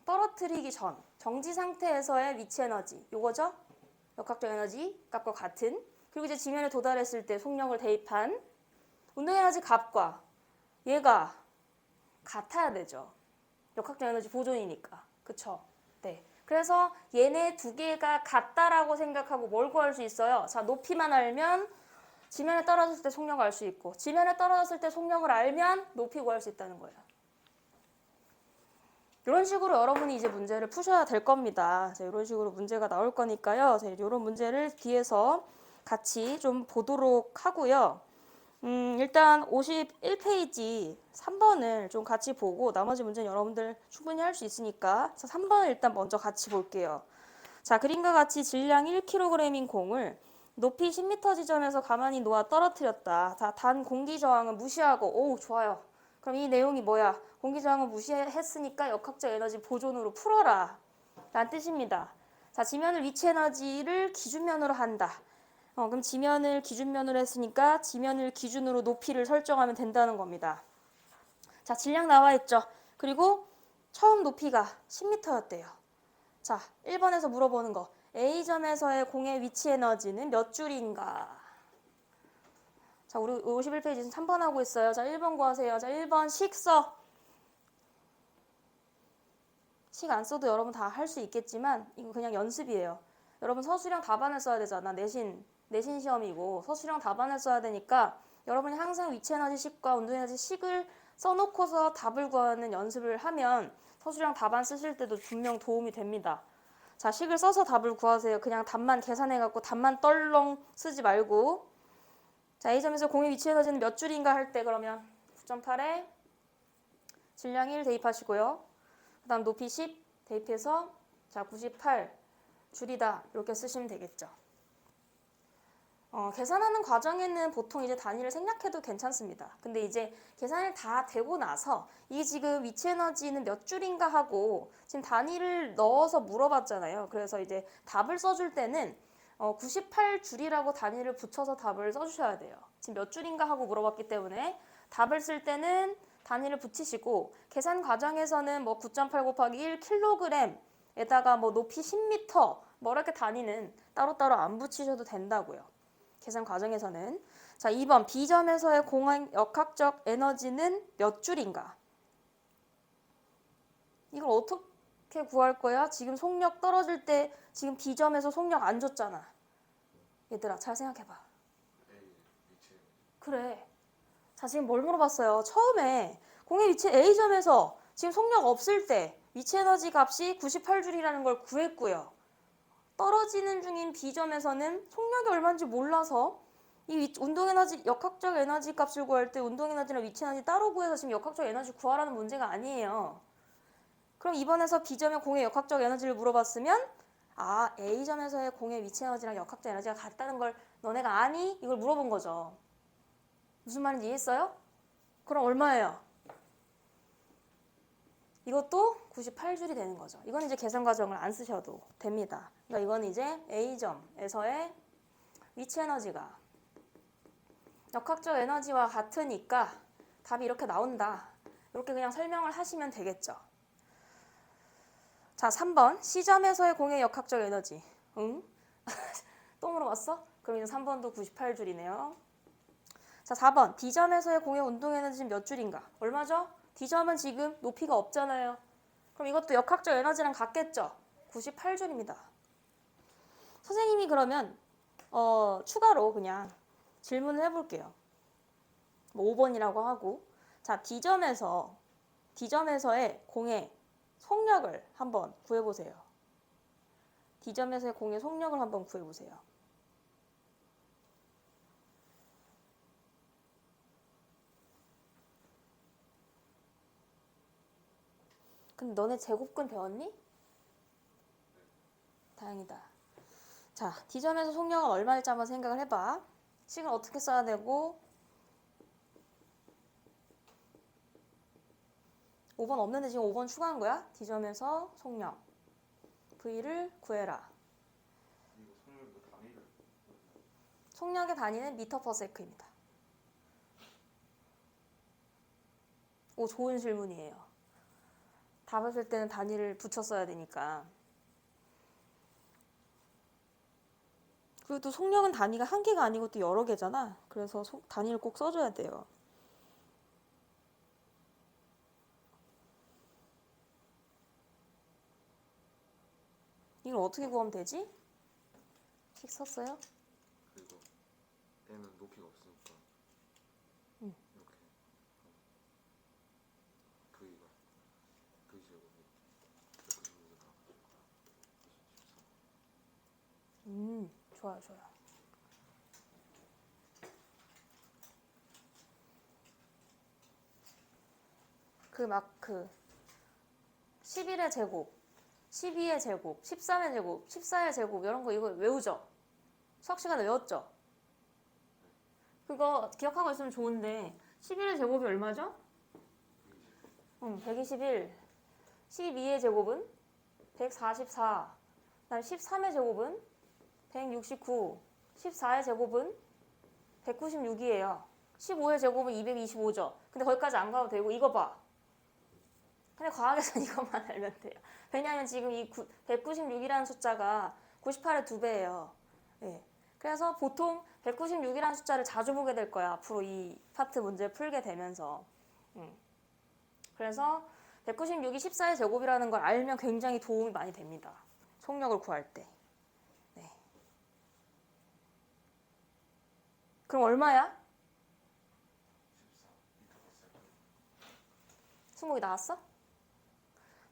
떨어뜨리기 전 정지 상태에서의 위치 에너지 요거죠? 역학적 에너지 값과 같은. 그리고 이제 지면에 도달했을 때 속력을 대입한 운동 에너지 값과 얘가 같아야 되죠. 역학적 에너지 보존이니까. 그쵸? 네. 그래서 얘네 두 개가 같다라고 생각하고 뭘 구할 수 있어요? 자, 높이만 알면 지면에 떨어졌을 때 속력을 알 수 있고 지면에 떨어졌을 때 속력을 알면 높이 구할 수 있다는 거예요. 이런 식으로 여러분이 이제 문제를 푸셔야 될 겁니다. 자, 이런 식으로 문제가 나올 거니까요. 자, 이런 문제를 뒤에서 같이 좀 보도록 하고요. 일단 51페이지 3번을 좀 같이 보고 나머지 문제는 여러분들 충분히 할 수 있으니까 자, 3번을 일단 먼저 같이 볼게요. 자, 그림과 같이 질량 1kg인 공을 높이 10m 지점에서 가만히 놓아 떨어뜨렸다. 자, 단 공기 저항은 무시하고 오, 좋아요. 그럼 이 내용이 뭐야? 공기 저항을 무시했으니까 역학적 에너지 보존으로 풀어라 라는 뜻입니다. 자, 지면을 위치 에너지를 기준면으로 한다. 그럼 지면을 기준면으로 했으니까 지면을 기준으로 높이를 설정하면 된다는 겁니다. 자, 질량 나와 있죠. 그리고 처음 높이가 10m였대요. 자, 1번에서 물어보는 거. A점에서의 공의 위치 에너지는 몇 줄인가? 자, 우리 51페이지 3번 하고 있어요. 자, 1번 구하세요. 자, 1번 식 써. 식 안 써도 여러분 다 할 수 있겠지만 이거 그냥 연습이에요. 여러분 서술형 답안을 써야 되잖아. 내신 시험이고 서술형 답안을 써야 되니까 여러분이 항상 위치 에너지 식과 운동 에너지 식을 써놓고서 답을 구하는 연습을 하면 서술형 답안 쓰실 때도 분명 도움이 됩니다. 자, 식을 써서 답을 구하세요. 그냥 답만 계산해갖고 답만 떨렁 쓰지 말고. 자, A점에서 공의 위치 에너지는 몇 줄인가 할 때 그러면 9.8에 질량 1 대입하시고요. 그 다음 높이 10 대입해서 자, 98 줄이다 이렇게 쓰시면 되겠죠. 계산하는 과정에는 보통 이제 단위를 생략해도 괜찮습니다. 근데 이제 계산이 다 되고 나서 이게 지금 위치 에너지는 몇 줄인가 하고 지금 단위를 넣어서 물어봤잖아요. 그래서 이제 답을 써줄 때는 98줄이라고 단위를 붙여서 답을 써주셔야 돼요. 지금 몇 줄인가 하고 물어봤기 때문에 답을 쓸 때는 단위를 붙이시고 계산 과정에서는 뭐 9.8 곱하기 1kg에다가 뭐 높이 10m 뭐 이렇게 단위는 따로따로 안 붙이셔도 된다고요. 계산 과정에서는. 자, 2번 B점에서의 공의 역학적 에너지는 몇 줄인가? 이걸 어떻게 구할 거야? 지금 속력 떨어질 때 지금 B점에서 속력 안 줬잖아. 얘들아 잘 생각해봐. 그래. 자, 지금 뭘 물어봤어요? 처음에 공의 위치 A점에서 지금 속력 없을 때 위치 에너지 값이 98줄이라는 걸 구했고요. 떨어지는 중인 B점에서는 속력이 얼마인지 몰라서 이 운동 에너지, 역학적 에너지 값을 구할 때 운동 에너지랑 위치 에너지 따로 구해서 지금 역학적 에너지 구하라는 문제가 아니에요. 그럼 이번에서 B점의 공의 역학적 에너지를 물어봤으면 아, A점에서의 공의 위치 에너지랑 역학적 에너지가 같다는 걸 너네가 아니? 이걸 물어본 거죠. 무슨 말인지 이해했어요? 그럼 얼마예요? 이것도 98줄이 되는 거죠. 이건 이제 계산 과정을 안 쓰셔도 됩니다. 그러니까 이건 이제 A점에서의 위치 에너지가 역학적 에너지와 같으니까 답이 이렇게 나온다. 이렇게 그냥 설명을 하시면 되겠죠. 자, 3번. C점에서의 공의 역학적 에너지. 응? 또 물어봤어? 그럼 이제 3번도 98줄이네요. 자, 4번. D점에서의 공의 운동 에너지는 몇 줄인가? 얼마죠? D점은 지금 높이가 없잖아요. 그럼 이것도 역학적 에너지랑 같겠죠? 98줄입니다. 선생님이 그러면 추가로 그냥 질문을 해볼게요. 뭐 5번이라고 하고. 자, D점에서의 공의 속력을 한번 구해보세요. D점에서의 공의 속력을 한번 구해보세요. 근데 너네 제곱근 배웠니? 다행이다. 자, D점에서 속력은 얼마일지 한번 생각을 해봐. 식을 어떻게 써야 되고 5번 없는데 지금 5번 추가한 거야? D점에서 속력 V를 구해라. 이거 속력도 단위를 속력의 단위는 미터 퍼 세크입니다. 오, 좋은 질문이에요. 답을 쓸 때는 단위를 붙였어야 되니까. 그리고 또 속력은 단위가 한 개가 아니고 또 여러 개잖아. 그래서 단위를 꼭 써줘야 돼요. 이걸 어떻게 구하면 되지? 식 썼어요? 그리고 얘는 높이가 없으니까 응. 이렇게 V가 V 제곱이 196이 나오니까 14. 좋아요, 좋아요. 그 11의 제곱, 12의 제곱, 13의 제곱, 14의 제곱 이런 거 이거 외우죠? 수학 시간에 외웠죠? 그거 기억하고 있으면 좋은데 11의 제곱이 얼마죠? 121. 12의 제곱은 144. 그다음 13의 제곱은 169. 14의 제곱은 196이에요. 15의 제곱은 225죠. 근데 거기까지 안 가도 되고 이거 봐. 그냥 과학에서는 이것만 알면 돼요. 왜냐하면 지금 이 196이라는 숫자가 98의 2배예요. 예. 그래서 보통 196이라는 숫자를 자주 보게 될 거야. 앞으로 이 파트 문제 풀게 되면서. 그래서 196이 14의 제곱이라는 걸 알면 굉장히 도움이 많이 됩니다. 속력을 구할 때. 네. 그럼 얼마야? 20이 나왔어?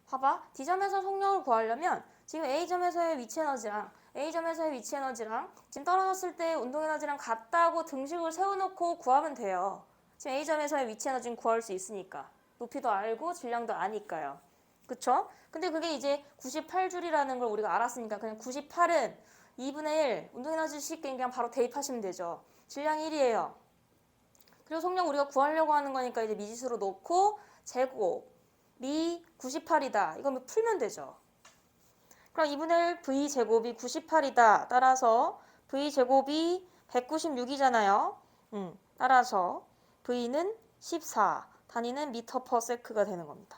봐봐. D점에서 속력을 구하려면 지금 A점에서의 위치 에너지랑 A점에서의 위치 에너지랑 지금 떨어졌을 때 운동 에너지랑 같다고 등식을 세워놓고 구하면 돼요. 지금 A점에서의 위치 에너지는 구할 수 있으니까. 높이도 알고 질량도 아니까요. 그쵸? 근데 그게 이제 98줄이라는 걸 우리가 알았으니까 그냥 98은 2분의 1 운동 에너지식 그냥 바로 대입하시면 되죠. 질량 1이에요. 그리고 속력 우리가 구하려고 하는 거니까 이제 미지수로 놓고 제곱이 98이다. 이거 풀면 되죠. 그럼 2분의 1 V제곱이 98이다. 따라서 V제곱이 196이잖아요. 따라서 V는 14. 단위는 미터 퍼 세크가 되는 겁니다.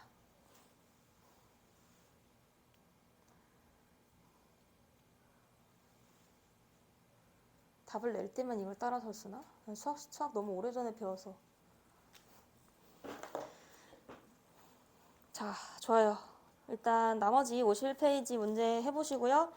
답을 낼 때만 이걸 따라서 쓰나? 수학 너무 오래전에 배워서. 자, 좋아요. 일단 나머지 51페이지 문제 해보시고요.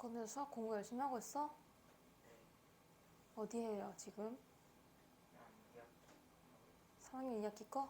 근데 수학 공부 열심히 하고 있어? 네. 어디 해요 지금? 그냥 이학 3학년 2학기 거?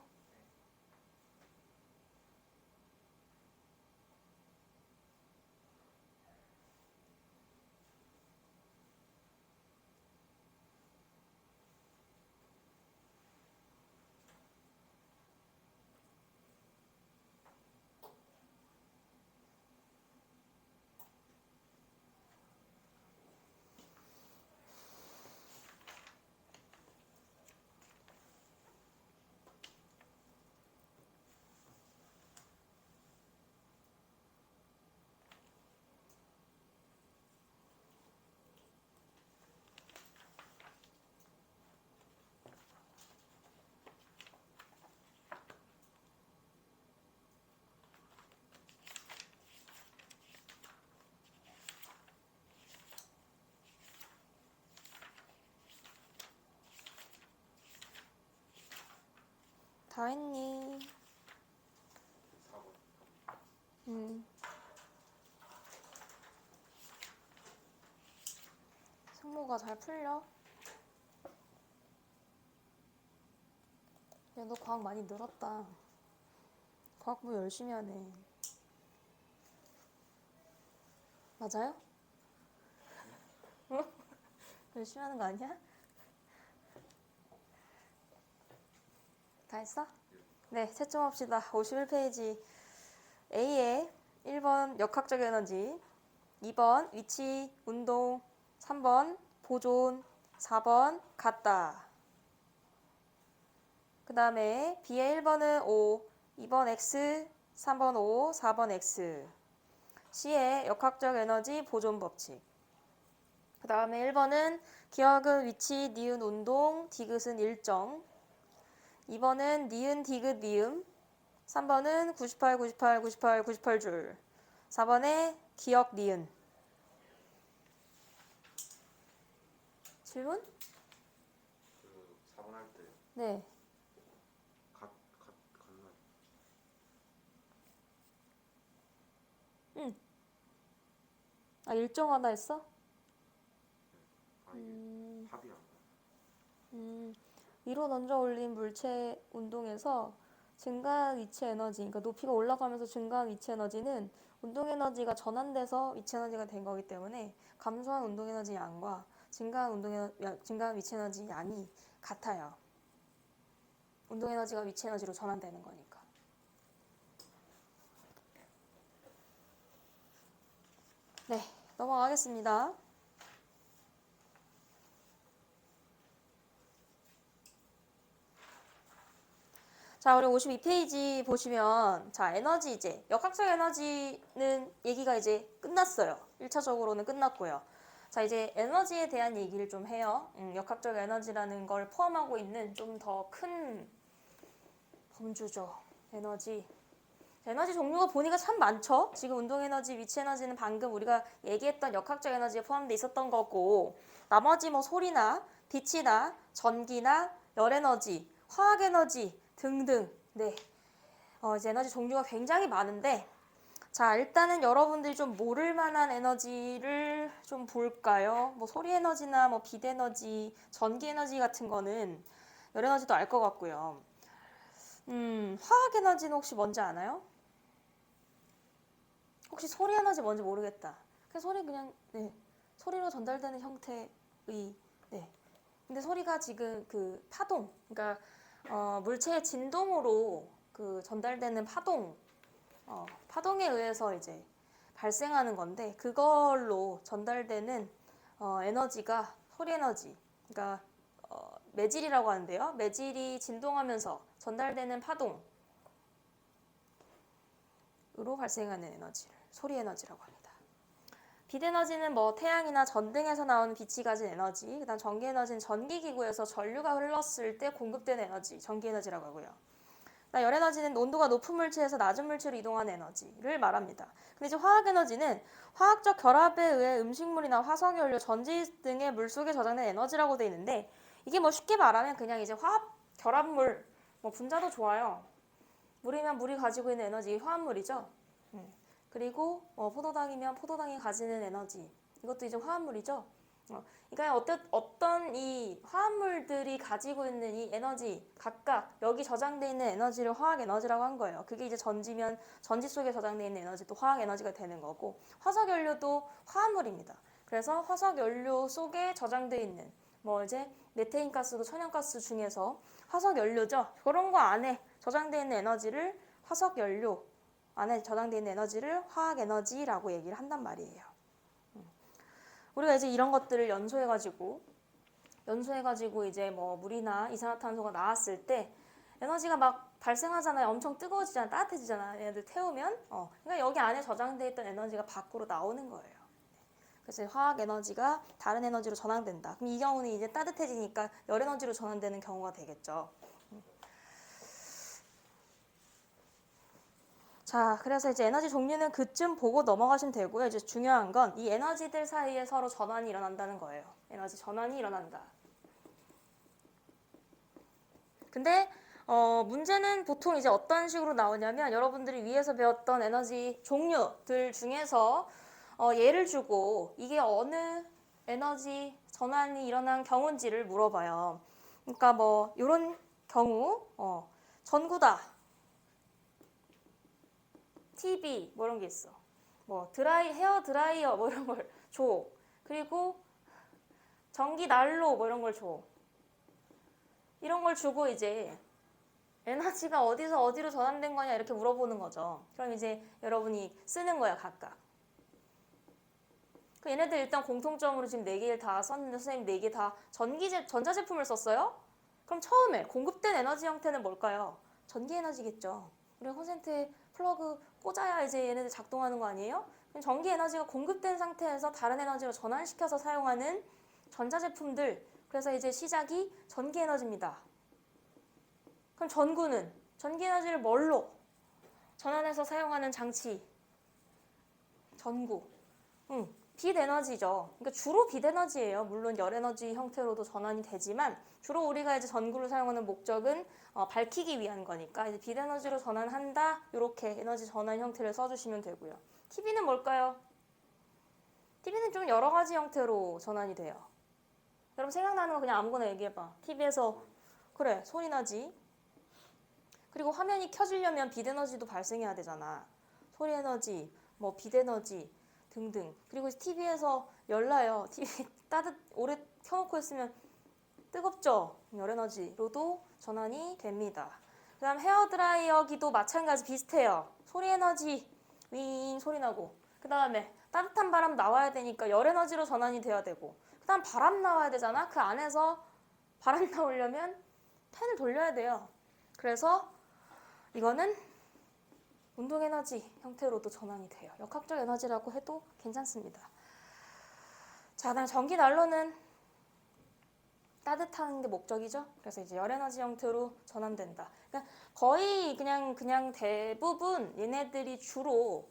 다 했니? 4번. 승모가 잘 풀려? 야, 너 과학 많이 늘었다. 과학 공부 열심히 하네. 맞아요? 응? 열심히 하는 거 아니야? 다 했어? 네, 채점합시다. 51페이지 A에 1번 역학적 에너지, 2번 위치, 운동, 3번 보존, 4번 같다. 그 다음에 B의 1번은 O, 2번 X, 3번 O, 4번 X. C의 역학적 에너지 보존 법칙. 그 다음에 1번은 기억은 위치, 니은 운동, 디귿은 일정. 2번은 니은 디귿 미음. 3번은 98, 98, 98, 98줄. 4번에 기억 니은. 질문? 그 4번 할 때 네. 같나요? 아, 일정하다 했어? 아 이게 합이 안 나. 위로 던져 올린 물체 운동에서 증가한 위치 에너지, 그러니까 높이가 올라가면서 증가한 위치 에너지는 운동 에너지가 전환돼서 위치 에너지가 된 거기 때문에 감소한 운동 에너지 양과 증가한 위치 에너지 양이 같아요. 운동 에너지가 위치 에너지로 전환되는 거니까. 네, 넘어가겠습니다. 자, 우리 52페이지 보시면, 자, 에너지 이제, 역학적 에너지는 얘기가 이제 끝났어요. 1차적으로는 끝났고요. 자, 이제 에너지에 대한 얘기를 좀 해요. 역학적 에너지라는 걸 포함하고 있는 좀 더 큰 범주죠. 에너지. 에너지 종류가 보니까 참 많죠? 지금 운동 에너지, 위치 에너지는 방금 우리가 얘기했던 역학적 에너지에 포함되어 있었던 거고, 나머지 뭐 소리나 빛이나 전기나 열 에너지, 화학 에너지 등등. 네. 이제 에너지 종류가 굉장히 많은데, 자, 일단은 여러분들이 좀 모를 만한 에너지를 좀 볼까요? 뭐 소리 에너지나 뭐 빛 에너지, 전기 에너지 같은 거는 열 에너지도 알 것 같고요. 화학 에너지는 혹시 뭔지 아나요? 혹시 소리 에너지 뭔지 모르겠다. 그냥 소리 그냥 네. 소리로 전달되는 형태의 네. 근데 소리가 지금 그 파동, 그러니까 물체의 진동으로 그 전달되는 파동에 의해서 이제 발생하는 건데 그걸로 전달되는 에너지가 소리 에너지. 그러니까 매질이라고 하는데요. 매질이 진동하면서 전달되는 파동으로 발생하는 에너지를 소리 에너지라고 합니다. 빛 에너지는 뭐 태양이나 전등에서 나오는 빛이 가진 에너지, 그다음 전기 에너지는 전기기구에서 전류가 흘렀을 때 공급되는 에너지, 전기 에너지라고 하고요. 열 에너지는 온도가 높은 물체에서 낮은 물체로 이동하는 에너지를 말합니다. 근데 이제 화학 에너지는 화학적 결합에 의해 음식물이나 화석 연료, 전지 등의 물 속에 저장된 에너지라고 되어 있는데 이게 뭐 쉽게 말하면 그냥 이제 화학 결합물, 뭐 분자도 좋아요. 물이면 물이 가지고 있는 에너지 화합물이죠. 그리고 포도당이면 포도당이 가지는 에너지, 이것도 이제 화합물이죠. 그러니까 어떤 이 화합물들이 가지고 있는 이 에너지 각각 여기 저장되어 있는 에너지를 화학 에너지라고 한 거예요. 그게 이제 전지면 전지 속에 저장되어 있는 에너지도 화학 에너지가 되는 거고 화석 연료도 화합물입니다. 그래서 화석 연료 속에 저장되어 있는 뭐 이제 메테인 가스도 천연가스 중에서 화석 연료죠. 그런 거 안에 저장되어 있는 에너지를 화석 연료 안에 저장되어 있는 에너지를 화학 에너지라고 얘기를 한단 말이에요. 우리가 이제 이런 것들을 연소해가지고 이제 뭐 물이나 이산화탄소가 나왔을 때 에너지가 막 발생하잖아요. 엄청 뜨거워지잖아, 따뜻해지잖아. 얘네들 태우면, 그러니까 여기 안에 저장돼 있던 에너지가 밖으로 나오는 거예요. 그래서 화학 에너지가 다른 에너지로 전환된다. 그럼 이 경우는 이제 따뜻해지니까 열 에너지로 전환되는 경우가 되겠죠. 자, 그래서 이제 에너지 종류는 그쯤 보고 넘어가시면 되고요. 이제 중요한 건 이 에너지들 사이에 서로 전환이 일어난다는 거예요. 에너지 전환이 일어난다. 근데 문제는 보통 이제 어떤 식으로 나오냐면 여러분들이 위에서 배웠던 에너지 종류들 중에서 예를 주고 이게 어느 에너지 전환이 일어난 경우인지를 물어봐요. 그러니까 뭐 이런 경우 전구다. TV 뭐 이런 게 있어. 뭐 헤어 드라이어 뭐 이런 걸 줘. 그리고 전기 난로 뭐 이런 걸 줘. 이런 걸 주고 이제 에너지가 어디서 어디로 전환된 거냐 이렇게 물어보는 거죠. 그럼 이제 여러분이 쓰는 거야 각각. 그 얘네들 일단 공통점으로 지금 4개를 다 썼는데 선생님 4개 다 전자제품을 썼어요? 그럼 처음에 공급된 에너지 형태는 뭘까요? 전기 에너지겠죠. 우리가 콘센트에 플러그 꽂아야 이제 얘네들 작동하는 거 아니에요? 그럼 전기 에너지가 공급된 상태에서 다른 에너지로 전환시켜서 사용하는 전자제품들. 그래서 이제 시작이 전기 에너지입니다. 그럼 전구는 전기 에너지를 뭘로 전환해서 사용하는 장치? 전구. 빛 에너지죠. 그러니까 주로 빛 에너지예요. 물론 열 에너지 형태로도 전환이 되지만 주로 우리가 이제 전구를 사용하는 목적은 밝히기 위한 거니까 이제 빛 에너지로 전환한다. 이렇게 에너지 전환 형태를 써주시면 되고요. TV는 뭘까요? TV는 좀 여러 가지 형태로 전환이 돼요. 여러분 생각나는 거 그냥 아무거나 얘기해봐. TV에서 그래 소리 나지. 그리고 화면이 켜지려면 빛 에너지도 발생해야 되잖아. 소리 에너지, 뭐 빛 에너지 등등. 그리고 TV에서 열나요. TV 오래 켜놓고 있으면 뜨겁죠. 열 에너지로도 전환이 됩니다. 그 다음 헤어드라이어기도 마찬가지 비슷해요. 소리 에너지 윙 소리 나고 그 다음에 따뜻한 바람 나와야 되니까 열 에너지로 전환이 돼야 되고 그 다음 바람 나와야 되잖아. 그 안에서 바람 나오려면 팬을 돌려야 돼요. 그래서 이거는 운동 에너지 형태로도 전환이 돼요. 역학적 에너지라고 해도 괜찮습니다. 자, 그다음 전기 난로는 따뜻한 게 목적이죠. 그래서 이제 열 에너지 형태로 전환된다. 그러니까 거의 그냥 대부분 얘네들이 주로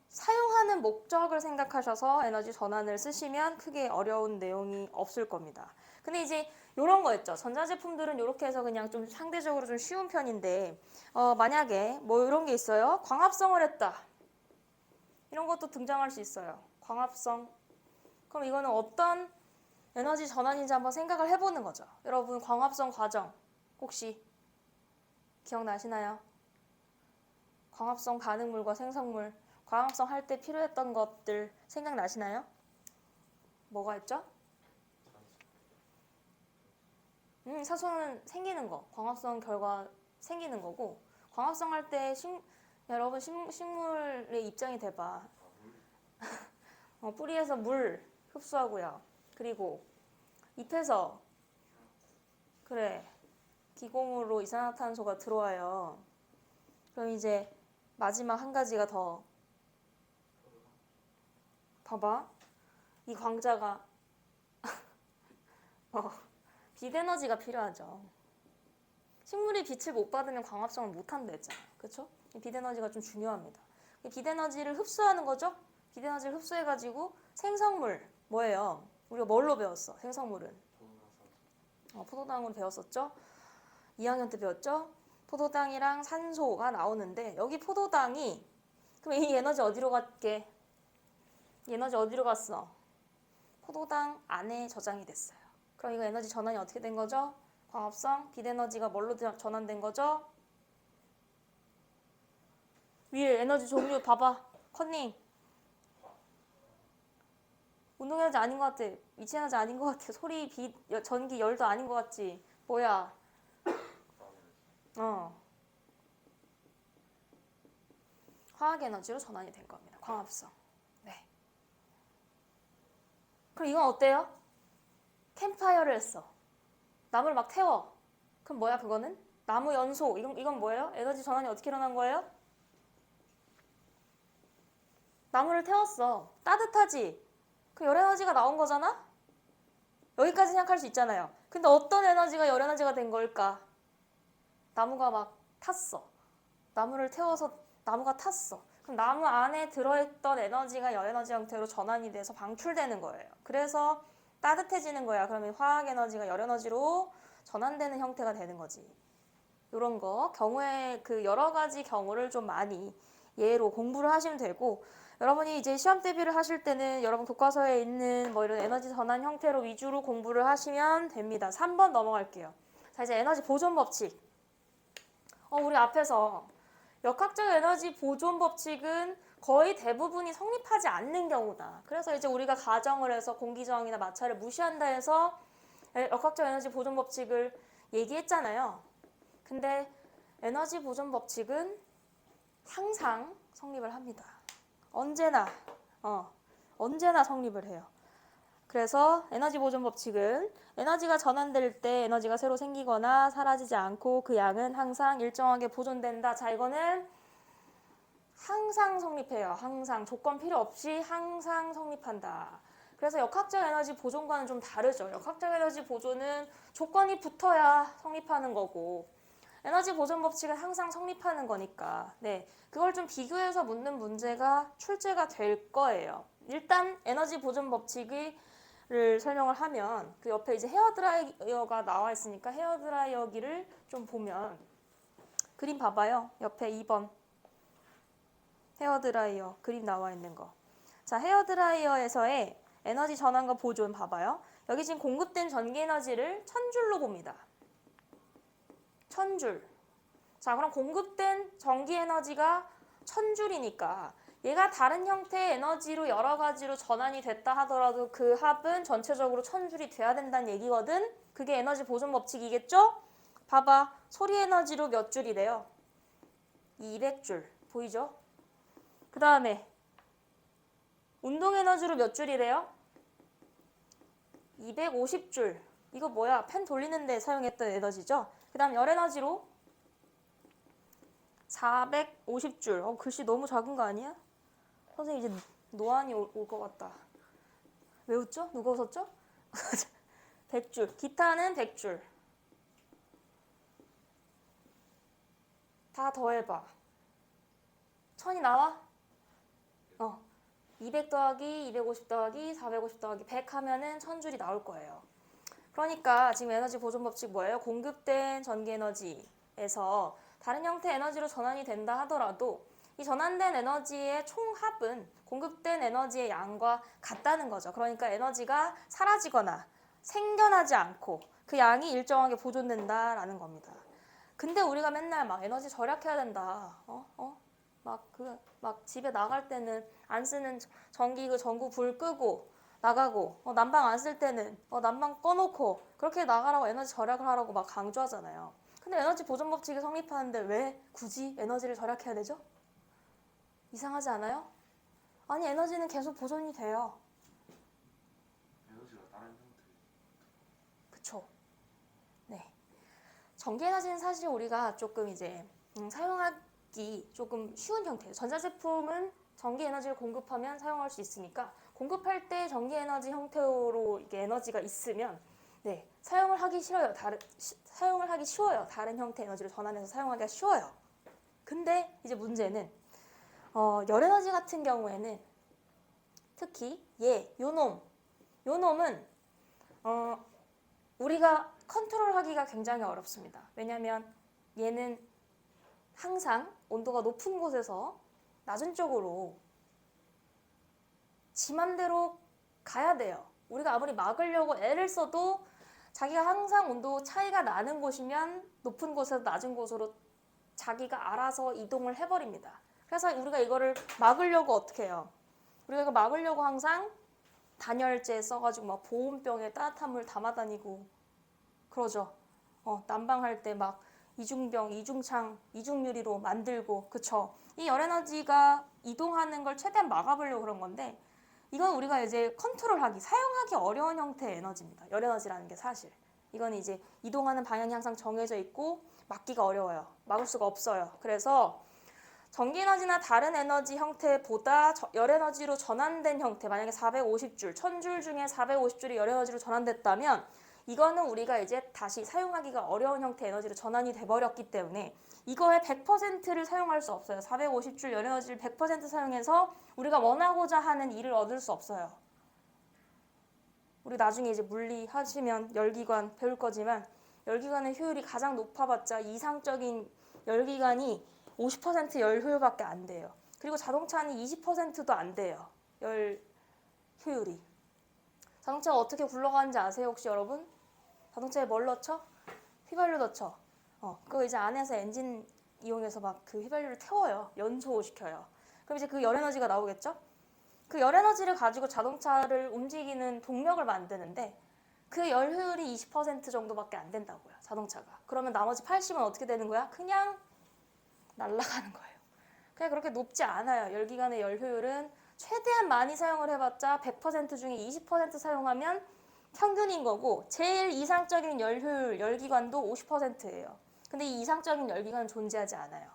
사용하는 목적을 생각하셔서 에너지 전환을 쓰시면 크게 어려운 내용이 없을 겁니다. 근데 이제 이런 거 있죠. 전자제품들은 이렇게 해서 그냥 좀 상대적으로 좀 쉬운 편인데 만약에 뭐 이런 게 있어요. 광합성을 했다. 이런 것도 등장할 수 있어요. 광합성. 그럼 이거는 어떤 에너지 전환인지 한번 생각을 해보는 거죠. 여러분 광합성 과정 혹시 기억나시나요? 광합성 반응물과 생성물 광합성 할 때 필요했던 것들 생각나시나요? 뭐가 있죠? 산소는 생기는 거, 광합성 결과 생기는 거고 광합성 할 때 여러분 식물의 입장이 돼봐. 뿌리에서 물 흡수하고요. 그리고 잎에서 그래 기공으로 이산화탄소가 들어와요. 그럼 이제 마지막 한 가지가 더 봐봐. 이 광자가 빛 에너지가 필요하죠. 식물이 빛을 못 받으면 광합성을 못 한다 했잖아. 그렇죠? 빛 에너지가 좀 중요합니다. 빛 에너지를 흡수하는 거죠. 빛 에너지를 흡수해가지고 생성물 뭐예요? 우리가 뭘로 배웠어? 생성물은 포도당으로 배웠었죠. 2학년 때 배웠죠. 포도당이랑 산소가 나오는데 여기 포도당이 그럼 이 에너지 어디로 갈게? 이 에너지 어디로 갔어? 포도당 안에 저장이 됐어요. 그럼 이거 에너지 전환이 어떻게 된 거죠? 광합성 빛 에너지가 뭘로 전환된 거죠? 위에 에너지 종류 봐봐. 컨닝. 운동 에너지 아닌 것 같아. 위치 에너지 아닌 것 같아. 소리, 빛, 전기, 열도 아닌 것 같지? 뭐야? 화학 에너지로 전환이 된 겁니다. 광합성. 네. 그럼 이건 어때요? 캠파이어를 했어. 나무를 막 태워. 그럼 뭐야 그거는? 나무 연소. 이건 뭐예요? 에너지 전환이 어떻게 일어난 거예요? 나무를 태웠어. 따뜻하지? 그 열 에너지가 나온 거잖아? 여기까지 생각할 수 있잖아요. 근데 어떤 에너지가 열 에너지가 된 걸까? 나무가 막 탔어. 나무를 태워서 나무가 탔어. 그럼 나무 안에 들어있던 에너지가 열 에너지 형태로 전환이 돼서 방출되는 거예요. 그래서 따뜻해지는 거야. 그러면 화학 에너지가 열 에너지로 전환되는 형태가 되는 거지. 이런 거 경우에 그 여러 가지 경우를 좀 많이 예로 공부를 하시면 되고, 여러분이 이제 시험 대비를 하실 때는 여러분 교과서에 있는 뭐 이런 에너지 전환 형태로 위주로 공부를 하시면 됩니다. 3번 넘어갈게요. 자, 이제 에너지 보존 법칙. 우리 앞에서 역학적 에너지 보존 법칙은 거의 대부분이 성립하지 않는 경우다. 그래서 이제 우리가 가정을 해서 공기저항이나 마찰을 무시한다 해서 역학적 에너지 보존 법칙을 얘기했잖아요. 근데 에너지 보존 법칙은 항상 성립을 합니다. 언제나 성립을 해요. 그래서 에너지 보존 법칙은 에너지가 전환될 때 에너지가 새로 생기거나 사라지지 않고 그 양은 항상 일정하게 보존된다. 자, 이거는 항상 성립해요. 항상 조건 필요 없이 항상 성립한다. 그래서 역학적 에너지 보존과는 좀 다르죠. 역학적 에너지 보존은 조건이 붙어야 성립하는 거고, 에너지 보존 법칙은 항상 성립하는 거니까, 네, 그걸 좀 비교해서 묻는 문제가 출제가 될 거예요. 일단 에너지 보존 법칙을 설명을 하면 그 옆에 이제 헤어드라이어가 나와 있으니까 헤어드라이어기를 좀 보면 그림 봐봐요. 옆에 2번 헤어드라이어 그림 나와 있는 거. 자, 헤어드라이어에서의 에너지 전환과 보존 봐봐요. 여기 지금 공급된 전기 에너지를 1000줄로 봅니다. 1000줄. 자, 그럼 공급된 전기 에너지가 1000줄이니까 얘가 다른 형태의 에너지로 여러 가지로 전환이 됐다 하더라도 그 합은 전체적으로 1000줄이 돼야 된다는 얘기거든. 그게 에너지 보존 법칙이겠죠? 봐봐. 소리 에너지로 몇 줄이래요? 200줄. 보이죠? 그 다음에 운동 에너지로 몇 줄이래요? 250줄. 이거 뭐야? 펜 돌리는데 사용했던 에너지죠? 그 다음 열 에너지로 450줄. 글씨 너무 작은 거 아니야? 선생님 이제 노안이 올 것 같다. 왜 웃죠? 누가 웃었죠? 100줄. 기타는 100줄. 다 더해봐. 1000이 나와? 200 더하기 250 더하기 450 더하기 100 하면은 1000줄이 나올 거예요. 그러니까 지금 에너지 보존 법칙 뭐예요? 공급된 전기 에너지에서 다른 형태의 에너지로 전환이 된다 하더라도 이 전환된 에너지의 총합은 공급된 에너지의 양과 같다는 거죠. 그러니까 에너지가 사라지거나 생겨나지 않고 그 양이 일정하게 보존된다라는 겁니다. 근데 우리가 맨날 막 에너지 절약해야 된다. 막 집에 나갈 때는 안 쓰는 전기 그 전구 불 끄고 나가고, 난방 안 쓸 때는 난방 꺼놓고 그렇게 나가라고 에너지 절약을 하라고 막 강조하잖아요. 근데 에너지 보존 법칙이 성립하는데 왜 굳이 에너지를 절약해야 되죠? 이상하지 않아요? 아니, 에너지는 계속 보존이 돼요. 에너지가 다른 형태. 그쵸? 네. 전기 에너지는 사실 우리가 조금 이제 사용하기 조금 쉬운 형태예요. 전자제품은 전기 에너지를 공급하면 사용할 수 있으니까 공급할 때 전기 에너지 형태로 이게 에너지가 있으면 네, 사용을 하기 쉬워요. 다른 형태의 에너지를 전환해서 사용하기가 쉬워요. 근데 이제 문제는 열 에너지 같은 경우에는 특히 요놈은 우리가 컨트롤하기가 굉장히 어렵습니다. 왜냐하면 얘는 항상 온도가 높은 곳에서 낮은 쪽으로 지 맘대로 가야 돼요. 우리가 아무리 막으려고 애를 써도 자기가 항상 온도 차이가 나는 곳이면 높은 곳에서 낮은 곳으로 자기가 알아서 이동을 해버립니다. 그래서 우리가 이거를 막으려고 어떻게 해요? 우리가 이거 막으려고 항상 단열재 써가지고 막 보온병에 따뜻한 물 담아 다니고 그러죠. 난방할 때 막 이중병, 이중창, 이중유리로 만들고 그쵸. 이 열에너지가 이동하는 걸 최대한 막아보려고 그런 건데 이건 우리가 이제 컨트롤하기, 사용하기 어려운 형태의 에너지입니다. 열에너지라는 게 사실. 이건 이제 이동하는 방향이 항상 정해져 있고 막기가 어려워요. 막을 수가 없어요. 그래서 전기에너지나 다른 에너지 형태보다 열에너지로 전환된 형태, 만약에 450줄, 1000줄 중에 450줄이 열에너지로 전환됐다면 이거는 우리가 이제 다시 사용하기가 어려운 형태의 에너지로 전환이 돼버렸기 때문에 이거의 100%를 사용할 수 없어요. 450줄 열에너지를 100% 사용해서 우리가 원하고자 하는 일을 얻을 수 없어요. 우리 나중에 이제 물리 하시면 열기관 배울 거지만 열기관의 효율이 가장 높아봤자 이상적인 열기관이 50% 열 효율밖에 안 돼요. 그리고 자동차는 20%도 안 돼요. 열 효율이. 자동차가 어떻게 굴러가는지 아세요 혹시 여러분? 자동차에 뭘 넣죠? 휘발유 넣죠. 그거 이제 안에서 엔진 이용해서 막 그 휘발유를 태워요. 연소시켜요. 그럼 이제 그 열에너지가 나오겠죠? 그 열에너지를 가지고 자동차를 움직이는 동력을 만드는데 그 열 효율이 20% 정도밖에 안 된다고요. 자동차가. 그러면 나머지 80은 어떻게 되는 거야? 그냥 날아가는 거예요. 그냥 그렇게 높지 않아요. 열기관의 열 효율은 최대한 많이 사용을 해봤자 100% 중에 20% 사용하면 평균인 거고 제일 이상적인 열 효율, 열기관도 50%예요. 근데 이 이상적인 열기관은 존재하지 않아요.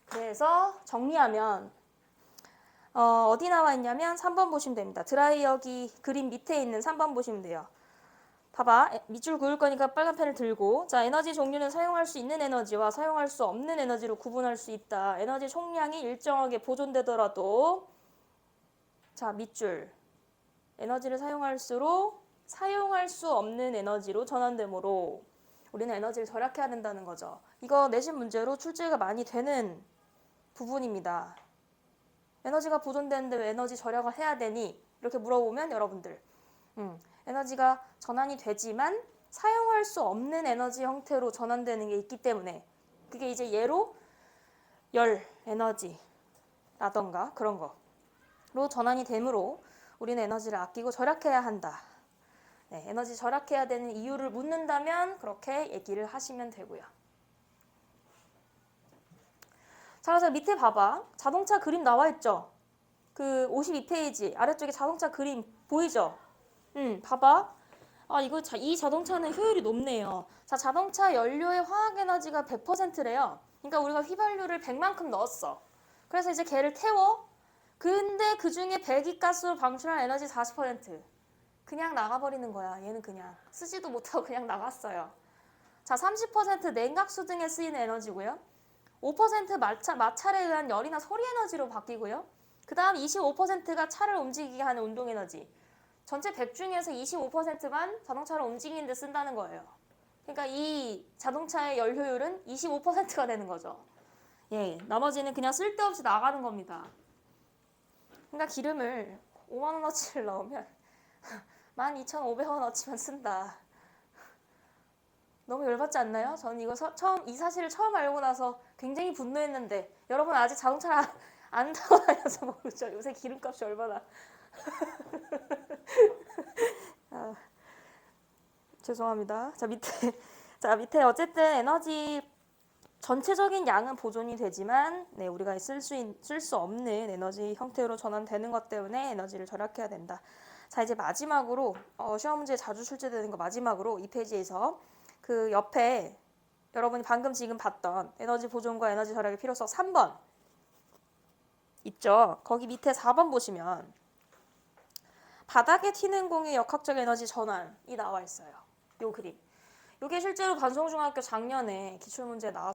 그래서 정리하면 어디 나와 있냐면 3번 보시면 됩니다. 드라이어기 그림 밑에 있는 3번 보시면 돼요. 봐봐. 밑줄 그을 거니까 빨간 펜을 들고 자 에너지 종류는 사용할 수 있는 에너지와 사용할 수 없는 에너지로 구분할 수 있다. 에너지 총량이 일정하게 보존되더라도 자 밑줄 에너지를 사용할수록 사용할 수 없는 에너지로 전환되므로 우리는 에너지를 절약해야 된다는 거죠. 이거 내신 문제로 출제가 많이 되는 부분입니다. 에너지가 보존되는데 왜 에너지 절약을 해야 되니? 이렇게 물어보면 여러분들 에너지가 전환이 되지만 사용할 수 없는 에너지 형태로 전환되는 게 있기 때문에 그게 이제 예로 열 에너지라던가 그런 거로 전환이 되므로 우리는 에너지를 아끼고 절약해야 한다. 네, 에너지 절약해야 되는 이유를 묻는다면 그렇게 얘기를 하시면 되고요. 자, 그래서 밑에 봐봐. 자동차 그림 나와 있죠? 그 52페이지 아래쪽에 자동차 그림 보이죠? 봐봐. 이 자동차는 효율이 높네요. 자, 자동차 연료의 화학 에너지가 100%래요. 그러니까 우리가 휘발유를 100만큼 넣었어. 그래서 이제 걔를 태워. 근데 그 중에 배기가스로 방출한 에너지 40%. 그냥 나가버리는 거야. 얘는 그냥 쓰지도 못하고 그냥 나갔어요. 자, 30% 냉각수 등에 쓰이는 에너지고요. 5% 마찰에 의한 열이나 소리 에너지로 바뀌고요. 그 다음 25%가 차를 움직이게 하는 운동 에너지. 전체 100 중에서 25%만 자동차를 움직이는 데 쓴다는 거예요. 그러니까 이 자동차의 열 효율은 25%가 되는 거죠. 예, 나머지는 그냥 쓸데없이 나가는 겁니다. 그러니까 기름을 5만원어치를 넣으면 12,500원어치만 쓴다. 너무 열받지 않나요? 저는 이거 이 사실을 처음 알고 나서 굉장히 분노했는데 여러분 아직 자동차를 안 타고 다녀서 모르죠. 요새 기름값이 얼마나 죄송합니다. 밑에 어쨌든 에너지 전체적인 양은 보존이 되지만 우리가 쓸 수 없는 에너지 형태로 전환되는 것 때문에 에너지를 절약해야 된다. 자, 이제 마지막으로 시험 문제에 자주 출제되는 거 마지막으로 이 페이지에서 그 옆에 여러분이 방금 지금 봤던 에너지 보존과 에너지 절약의 필요성 3번 있죠. 거기 밑에 4번 보시면 바닥에 튀는 공의 역학적 에너지 전환이 나와 있어요. 요 그림. 요게 실제로 반송중학교 작년에 기출문제에 나왔어요.